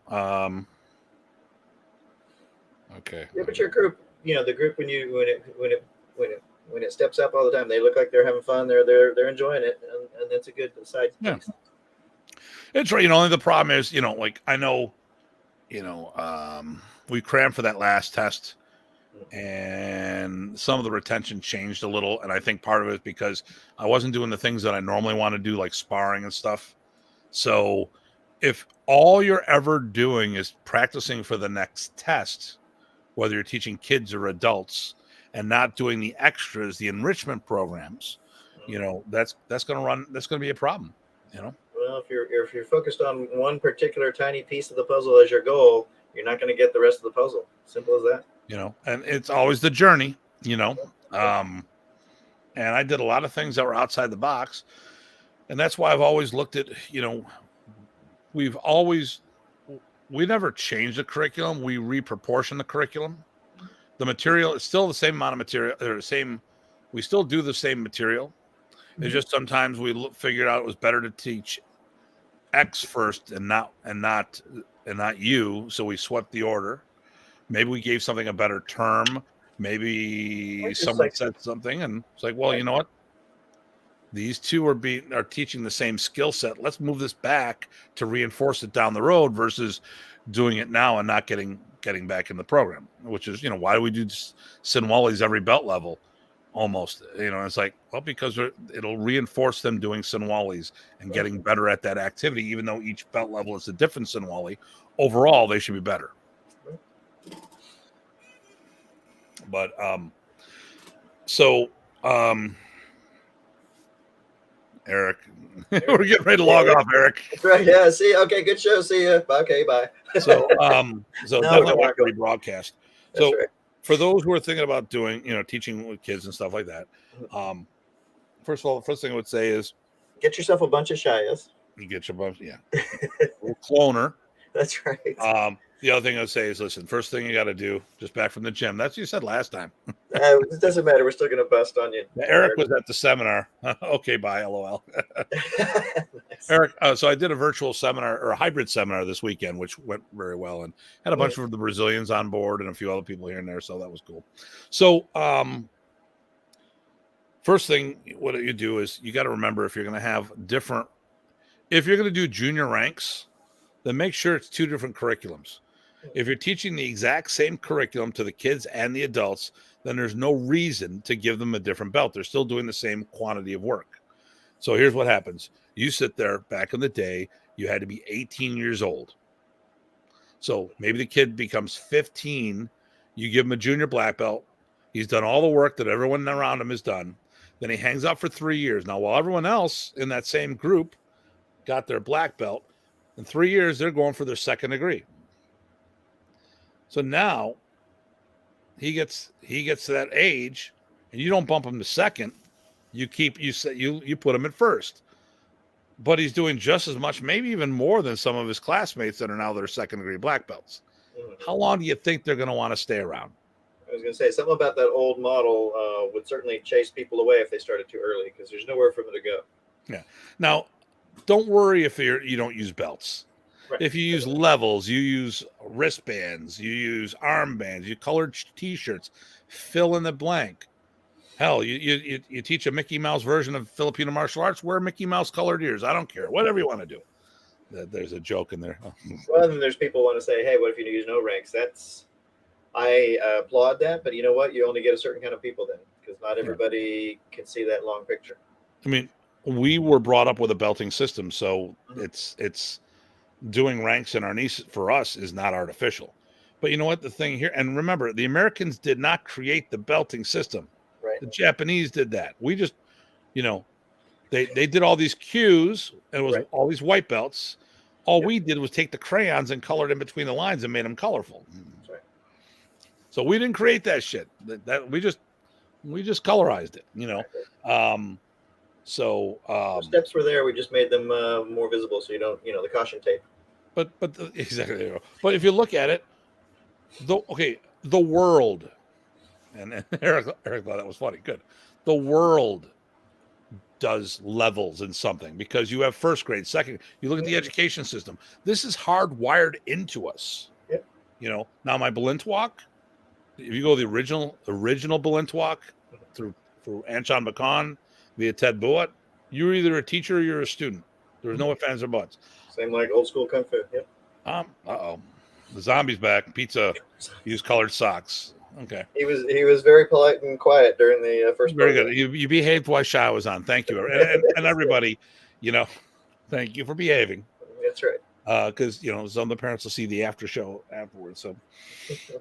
okay. Yeah, but your group, the group when it steps up all the time, they look like they're having fun. They're enjoying it, and that's a good side. Yeah. It's right. Only the problem is, like I know, we crammed for that last test, and some of the retention changed a little, and I think part of it is because I wasn't doing the things that I normally want to do, like sparring and stuff. So if all you're ever doing is practicing for the next test, whether you're teaching kids or adults, and not doing the extras, the enrichment programs, that's going to be a problem, Well, if you're focused on one particular tiny piece of the puzzle as your goal, you're not going to get the rest of the puzzle. Simple as that. And it's always the journey, and I did a lot of things that were outside the box, and that's why I've always looked at, we never changed the curriculum. We reproportion the curriculum. The material is still the same amount of material, we still do the same material. It's just sometimes we figured out it was better to teach X first and not you. So we swept the order. Maybe we gave something a better term. Maybe someone said something, and it's like, well, you know what? These two are teaching the same skill set. Let's move this back to reinforce it down the road versus doing it now and not getting back in the program. Which is, why do we do Sinwalis every belt level? Almost, it's like, well, because it'll reinforce them doing Sinwalis and getting better at that activity, even though each belt level is a different Sinwali. Overall, they should be better. But Eric, we're getting ready to log off, Eric. That's right. Yeah. See. Okay. Good show. See you. Okay. Bye. So definitely watch the rebroadcast. So right. For those who are thinking about doing, teaching with kids and stuff like that, first of all, the first thing I would say is get yourself a bunch of Shaiyas. You get your bunch, yeah. Cloner. That's right. The other thing I'd say is, listen, first thing you got to do, just back from the gym. That's what you said last time. It doesn't matter. We're still going to bust on you. Eric was at the seminar. Okay, bye, LOL. Nice. Eric, so I did a virtual seminar or a hybrid seminar this weekend, which went very well, and had a bunch of the Brazilians on board and a few other people here and there, so that was cool. So first thing, what you do is you got to remember if you're going to do junior ranks, then make sure it's 2 different curriculums. If you're teaching the exact same curriculum to the kids and the adults, then there's no reason to give them a different belt. They're still doing the same quantity of work. So here's what happens. You sit there, back in the day, you had to be 18 years old. So maybe the kid becomes 15. You give him a junior black belt. He's done all the work that everyone around him has done. Then he hangs out for 3 years. Now, while everyone else in that same group got their black belt, in 3 years, they're going for their second degree. So now he gets to that age, and you don't bump him to second. You put him at first. But he's doing just as much, maybe even more than some of his classmates that are now their second degree black belts. How long do you think they're going to want to stay around? I was going to say something about that old model would certainly chase people away if they started too early because there's nowhere for them to go. Yeah. Now, don't worry if you don't use belts. Right. If you use levels, you use wristbands, you use armbands, you colored T-shirts, fill in the blank. Hell, you teach a Mickey Mouse version of Filipino martial arts, wear Mickey Mouse colored ears. I don't care. Whatever you want to do. There's a joke in there. Well, then there's people who want to say, hey, what if you use no ranks? I applaud that, but you know what? You only get a certain kind of people then because not everybody can see that long picture. I mean, we were brought up with a belting system, so it's doing ranks in Arnis for us is not artificial. But you know what? The thing here, and remember, the Americans did not create the belting system. Right. The Japanese did that. We just, you know, they did all these cues, and it was Right. all these white belts. All Yep. we did was take the crayons and colored in between the lines and made them colorful. That's right. So we didn't create that shit. That we just colorized it, you know. The steps were there. We just made them more visible, so you don't, you know, the caution tape. But exactly. But if you look at it, the world, and Eric thought that was funny. Good. The world does levels in something because you have first grade, second. You look at the education system. This is hardwired into us. Yep. You know. Now my Balintwalk, if you go the original Balintwalk through Anshan Bakan via Ted Buat, you're either a teacher or you're a student. There's no ifs, ands, or buts. Same like old school kung fu. Yep. The zombie's back. Pizza used colored socks. Okay. He was very polite and quiet during the first. Very good. You behaved while Shaiya was on. Thank you, and everybody. You know, thank you for behaving. That's right. Because you know some of the parents will see the after show afterwards.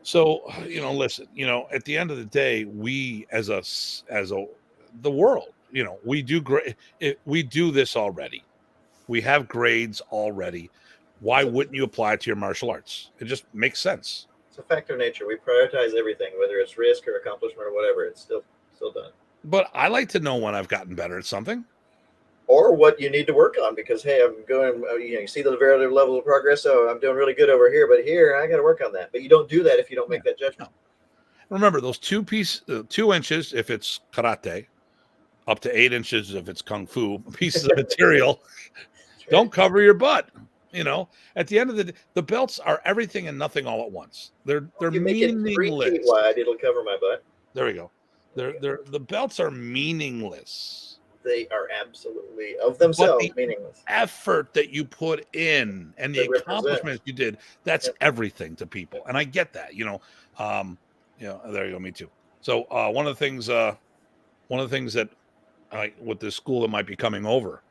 So you know, listen. You know, at the end of the day, we as the world, you know, we do great. We do this already. We have grades already. Why wouldn't you apply it to your martial arts? It just makes sense. It's a factor of nature. We prioritize everything, whether it's risk or accomplishment or whatever. It's still done. But I like to know when I've gotten better at something. Or what you need to work on, because hey, I'm going. You know, you see the relative level of progress. So I'm doing really good over here, but here I got to work on that. But you don't do that if you don't make that judgment. No. Remember those 2 inches if it's karate, up to 8 inches if it's kung fu pieces of material. Right. Don't cover your butt. You know, at the end of the day, the belts are everything and nothing all at once. They're you make it 3 meaningless. feet wide, it'll cover my butt. There we go. The belts are meaningless. They are absolutely of themselves the meaningless. Effort that you put in and the accomplishments you did, that's everything to people. And I get that, you know. There you go, me too. So one of the things that with this school that might be coming over,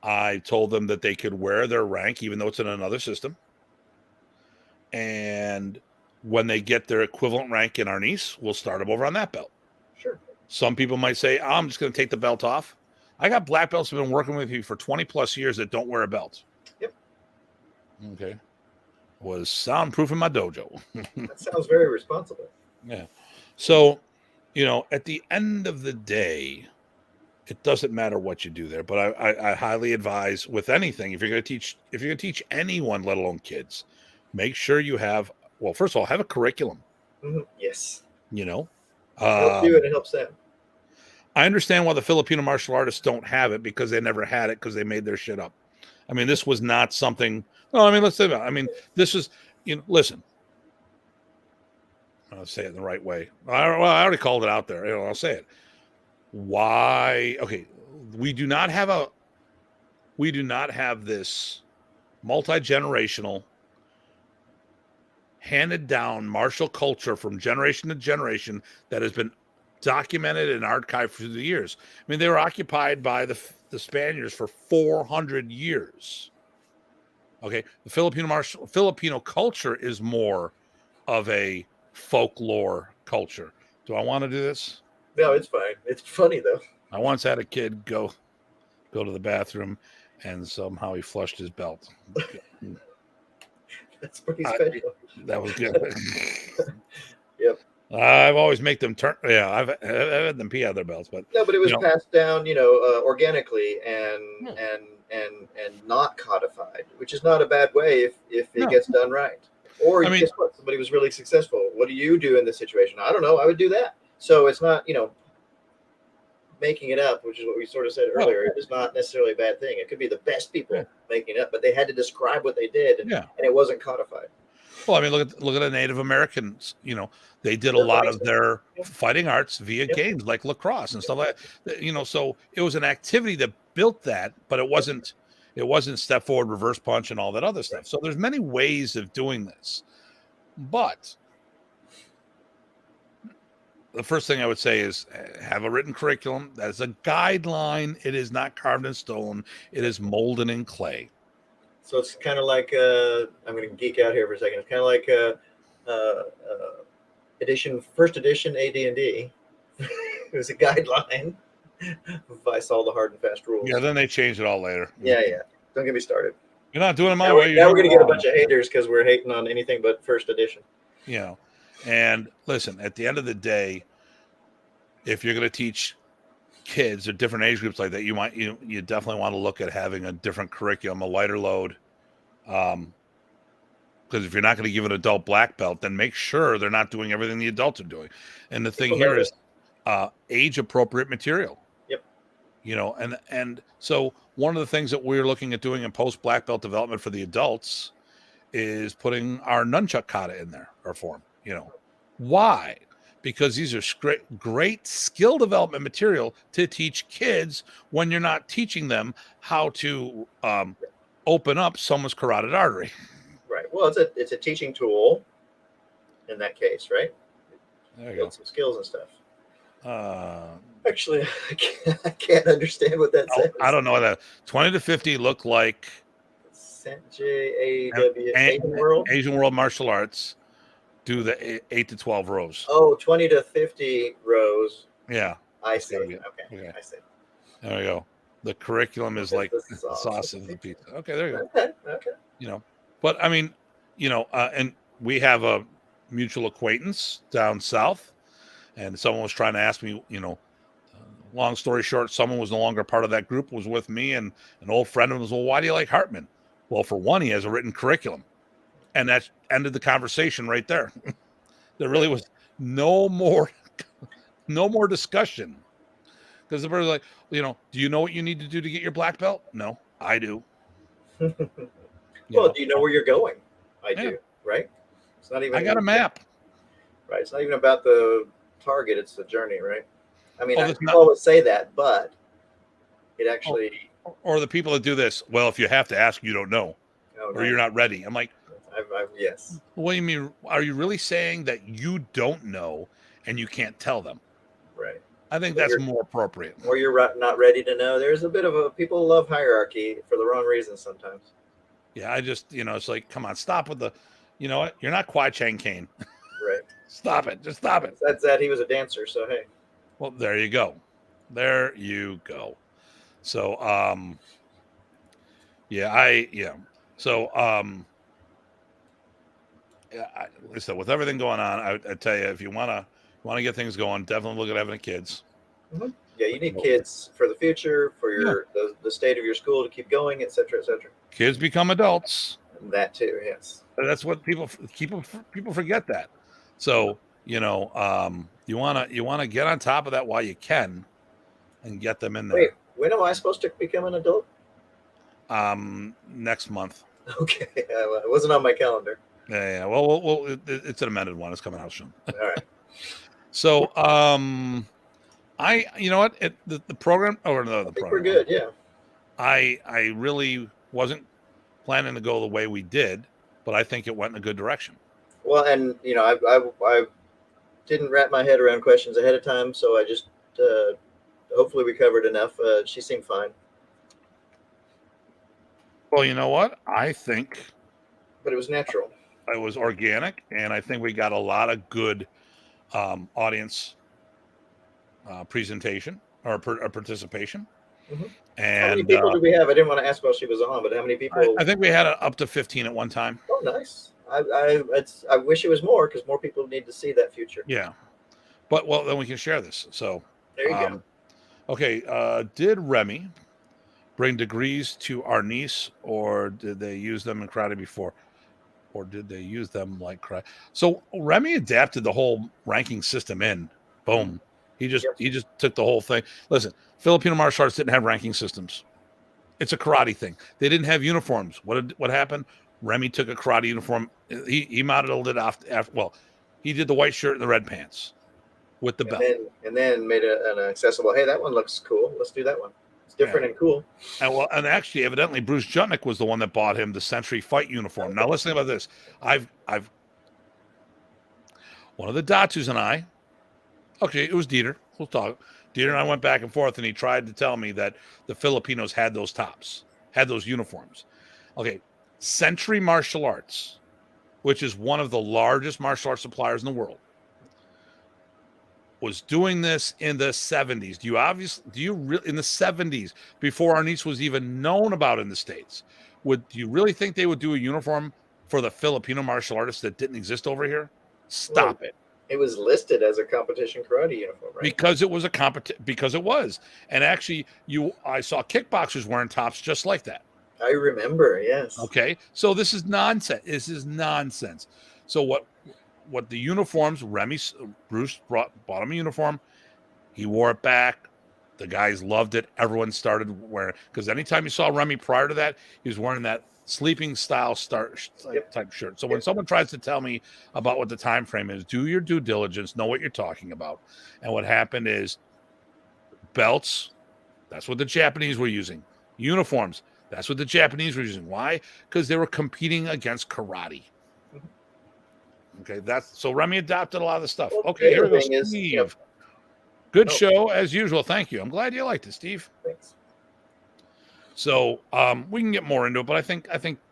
I told them that they could wear their rank, even though it's in another system. And when they get their equivalent rank in Arnis, we'll start them over on that belt. Sure. Some people might say, I'm just going to take the belt off. I got black belts who've been working with me for 20 plus years that don't wear a belt. Yep. Okay. Was soundproof in my dojo. That sounds very responsible. Yeah. So, you know, at the end of the day, it doesn't matter what you do there, but I highly advise with anything, if you're going to teach anyone, let alone kids, make sure you have, well, first of all, have a curriculum. Mm-hmm. Yes. You know, helps you and it helps them. I understand why the Filipino martial artists don't have it because they never had it because they made their shit up. I mean, this was not something. No, I mean, let's say about. I mean, this is, you know, listen. I'll say it in the right way. I already called it out there. You know, I'll say it. Why? Okay, we do not have this multi-generational handed down martial culture from generation to generation that has been documented and archived through the years. I mean, they were occupied by the Spaniards for 400 years. Okay, the Filipino culture is more of a folklore culture. Do I want to do this? No, it's fine. It's funny though. I once had a kid go to the bathroom and somehow he flushed his belt. That's pretty special. That was good. Yep. I've always make them turn. Yeah, I've had them pee out their belts, but no, but it was passed down, you know, organically and not codified, which is not a bad way if it gets done right. Or guess what? Somebody was really successful. What do you do in this situation? I don't know. I would do that. So it's not, you know, making it up, which is what we sort of said earlier. It's not necessarily a bad thing. It could be the best people making it up, but they had to describe what they did, and it wasn't codified. Well, I mean, look at the Native Americans. You know, they did a lot of their fighting arts via games like lacrosse and stuff like that. You know, so it was an activity that built that, but it wasn't step forward, reverse punch, and all that other stuff. So there's many ways of doing this, but the first thing I would say is have a written curriculum. That is a guideline. It is not carved in stone. It is molded in clay. So it's kind of like I'm going to geek out here for a second. It's kind of like first edition AD&D. It was a guideline. I saw the hard and fast rules. Yeah, then they changed it all later. Yeah. Don't get me started. You're not doing it my Now way. we're going to get a bunch of haters because we're hating on anything but first edition. You know, and listen, at the end of the day, if you're going to teach kids or different age groups like that, you definitely want to look at having a different curriculum, a lighter load. Because if you're not going to give an adult black belt, then make sure they're not doing everything the adults are doing. And the thing here is age appropriate material. Yep. You know, and so one of the things that we're looking at doing in post black belt development for the adults is putting our nunchuck kata in there or form. You know, why? Because these are great skill development material to teach kids when you're not teaching them how to open up someone's carotid artery. Right. Well, it's a teaching tool in that case, right? There you Build go. some skills and stuff. Uh, Actually, I can't understand what that says. I don't know that 20 to 50 look like Asian World Martial Arts do the 8 to 12 rows. Oh, 20 to 50 rows. Yeah. I see. Okay. I see. There we go. The curriculum is like the sauce of the pizza. Okay, there you go. Okay. You know, but I mean, you know, and we have a mutual acquaintance down south, and someone was trying to ask me, you know, long story short, someone was no longer part of that group, was with me, and an old friend of him was, well, why do you like Hartman? Well, for one, he has a written curriculum. And that ended the conversation right there. There really was no more discussion. Because the person's like, you know, do you know what you need to do to get your black belt? No, I do. Do you know where you're going? I do, right? It's not even. I got a map. Right. It's not even about the target; it's the journey, right? I mean, I not, always say that, but it actually. Or the people that do this. Well, if you have to ask, you don't know, or you're not ready. I'm like, yes. What do you mean? Are you really saying that you don't know and you can't tell them? Right. I think that's more appropriate. Or you're not ready to know. There's a bit of people love hierarchy for the wrong reasons sometimes. Yeah, I just, you know, it's like, come on, stop with the, you know what? You're not Kwai Chang Caine. Right. Stop it. Just stop it. That's that he was a dancer, so hey. Well, there you go. There you go. So, So, with everything going on, I tell you, if you want to get things going, definitely look at having kids. Mm-hmm. Yeah, you need kids for the future, for your the state of your school to keep going, et cetera, et cetera. Kids become adults. And that too, yes. That's what people forget that. So, you know, you wanna get on top of that while you can, and get them in there. Wait, when am I supposed to become an adult? Next month. Okay, it wasn't on my calendar. Yeah. Well, it's an amended one. It's coming out soon. All right. So, you know what? The program, or no, the program. We're good. Yeah. I really wasn't planning to go the way we did, but I think it went in a good direction. Well, and you know, I didn't wrap my head around questions ahead of time, so I just hopefully we covered enough. She seemed fine. Well, you know what? I think. But it was natural. It was organic, and I think we got a lot of good audience presentation or participation. Mm-hmm. And how many people did we have? I didn't want to ask while she was on, but how many people? I think we had up to 15 at one time. Oh, nice. I wish it was more, because more people need to see that future. Yeah, but well, then we can share this. So there you go. Okay, did Remy bring degrees to Arnis, or did they use them in karate before? Or did they use them like karate? So Remy adapted the whole ranking system in. Boom. He just took the whole thing. Listen, Filipino martial arts didn't have ranking systems. It's a karate thing. They didn't have uniforms. What happened? Remy took a karate uniform. He modeled it off after. Well, he did the white shirt and the red pants with the belt, and then made an accessible. Hey, that one looks cool. Let's do that one. It's different and cool. And actually, evidently, Bruce Jutnick was the one that bought him the Century Fight uniform. Now, listen about this. I've one of the Datus and I Okay, it was Dieter. We'll talk. Dieter and I went back and forth, and he tried to tell me that the Filipinos had those tops, had those uniforms. Okay, Century Martial Arts, which is one of the largest martial arts suppliers in the world, was doing this in the 70s. In the 70s, before Arnis was even known about in the States, do you really think they would do a uniform for the Filipino martial artists that didn't exist over here? Stop it. It was listed as a competition karate uniform, right? Because it was because it was. And actually I saw kickboxers wearing tops just like that. I remember, yes. Okay. So this is nonsense. So what the uniforms, Bruce bought him a uniform. He wore it back. The guys loved it. Everyone started wearing, because anytime you saw Remy prior to that, he was wearing that sleeping style type shirt. So when someone tries to tell me about what the time frame is, do your due diligence, know what you're talking about. And what happened is belts, that's what the Japanese were using. Uniforms, that's what the Japanese were using. Why? Because they were competing against karate. Okay, so Remy adopted a lot of the stuff. Okay, here we go, Steve. Good show as usual. Thank you. I'm glad you liked it, Steve. Thanks. So we can get more into it, but I think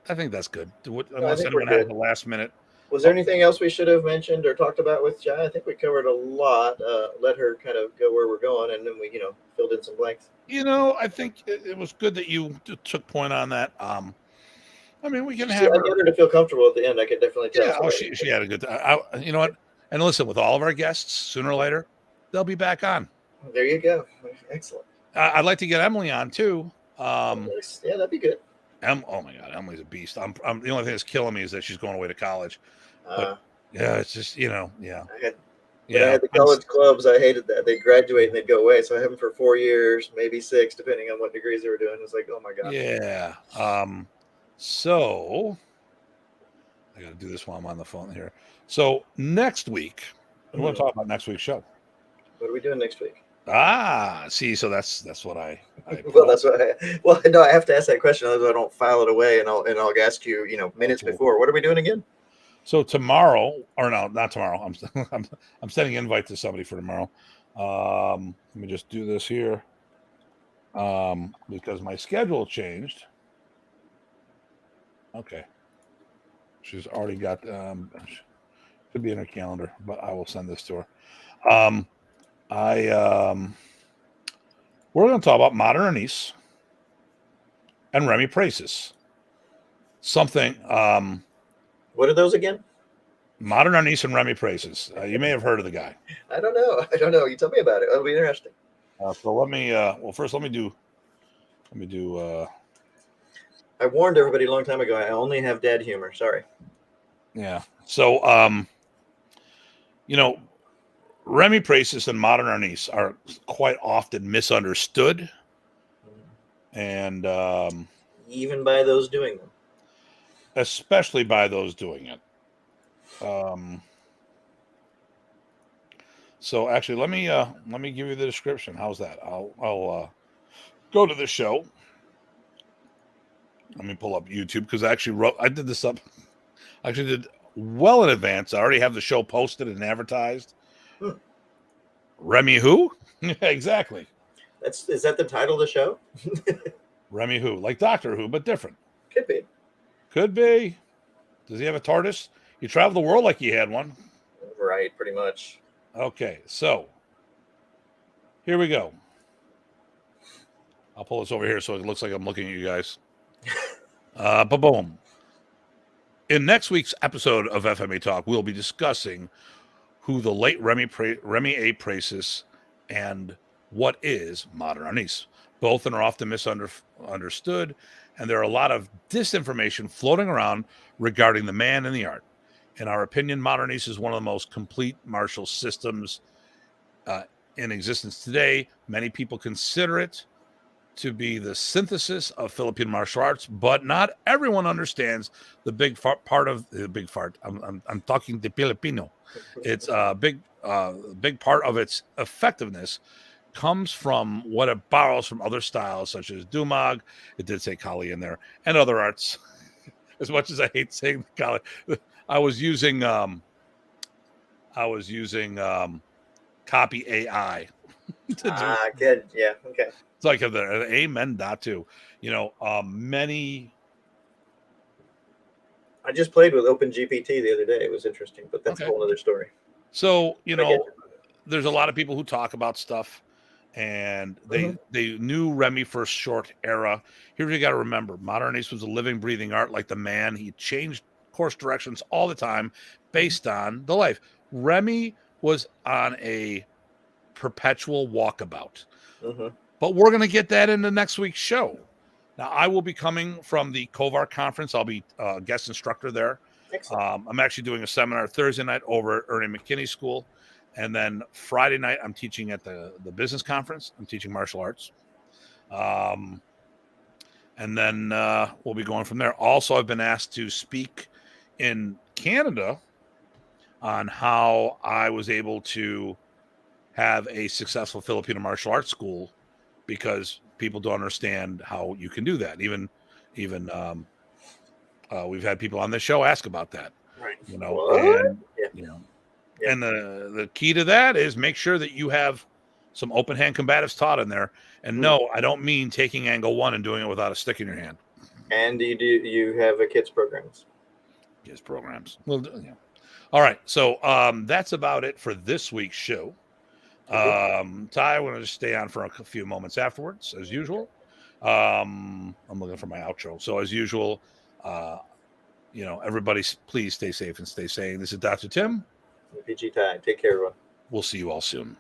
that's good. Unless anyone has the last minute. Was there anything else we should have mentioned or talked about with Shaiya? I think we covered a lot. Let her kind of go where we're going, and then we, filled in some blanks. I think it was good that you took point on that. I mean, we can have. I get her to feel comfortable at the end. I could definitely tell. Yeah, she had a good time. You know what? And listen, with all of our guests, sooner or later, they'll be back on. There you go. Excellent. I'd like to get Emily on too. Yeah, that'd be good. Oh my God, Emily's a beast. I'm the only thing that's killing me is that she's going away to college. But yeah, it's just I had the college clubs. I hated that. They'd graduate and they'd go away. So I have them for 4 years, maybe 6, depending on what degrees they were doing. It's like, oh my God. Yeah. So I got to do this while I'm on the phone here. So next week, we want to talk about next week's show. What are we doing next week? See, so that's what I well, that's what I have to ask that question, otherwise I don't file it away, and I'll ask you, minutes before. What are we doing again? So tomorrow, or no, not tomorrow. I'm sending an invite to somebody for tomorrow. Let me just do this here, because my schedule changed. Okay, she's already got. Could be in her calendar, but I will send this to her. We're going to talk about Modern Arnis and Remy Praces. Something. What are those again? Modern Arnis and Remy Praces. You may have heard of the guy. I don't know. You tell me about it. It'll be interesting. So let me. First, let me do. I warned everybody a long time ago. I only have dad humor. Sorry. Yeah. So, Remy Praces and Modern Arnis are quite often misunderstood, and even by those doing them, especially by those doing it. So actually, let me give you the description. How's that? I'll go to the show. Let me pull up YouTube because I did this up. I actually did well in advance. I already have the show posted and advertised. Remy who? Exactly. Is that the title of the show? Remy who? Like Doctor Who, but different. Could be. Does he have a TARDIS? He traveled the world like he had one. Right, pretty much. Okay, so here we go. I'll pull this over here so it looks like I'm looking at you guys. Boom. In next week's episode of FMA Talk, we'll be discussing who the late Remy A. Praces and what is Modern Arnis. Both are often misunderstood, and there are a lot of disinformation floating around regarding the man and the art. In our opinion, Modern Arnis is one of the most complete martial systems in existence today. Many people consider it to be the synthesis of Filipino martial arts, but not everyone understands the big part of the big part. I'm talking the Filipino. It's a big part of its effectiveness comes from what it borrows from other styles such as Dumag. It did say Kali in there, and other arts. As much as I hate saying Kali, I was using copy AI. Good. Yeah. Okay. It's like an amen, Datu. Many. I just played with OpenGPT the other day. It was interesting, but that's a whole other story. So, there's a lot of people who talk about stuff, and they knew Remy for a short era. Here you got to remember, Modern Arnis was a living, breathing art like the man. He changed course directions all the time based on the life. Remy was on a perpetual walkabout. But we're going to get that into next week's show. Now, I will be coming from the Kovar conference. I'll be a guest instructor there. I'm actually doing a seminar Thursday night over at Ernie McKinney School. And then Friday night, I'm teaching at the business conference. I'm teaching martial arts. And then we'll be going from there. Also, I've been asked to speak in Canada on how I was able to have a successful Filipino martial arts school, because people don't understand how you can do that. Even we've had people on this show ask about that. Right. And the key to that is make sure that you have some open hand combatives taught in there. And no, I don't mean taking angle one and doing it without a stick in your hand. And you have a kids programs? Kids programs. Well, yeah. All right. So that's about it for this week's show. Ty, I want to just stay on for a few moments afterwards, as usual. I'm looking for my outro. So as usual, everybody please stay safe and stay sane. This is Dr. Tim. PG Ty. Take care, everyone. We'll see you all soon.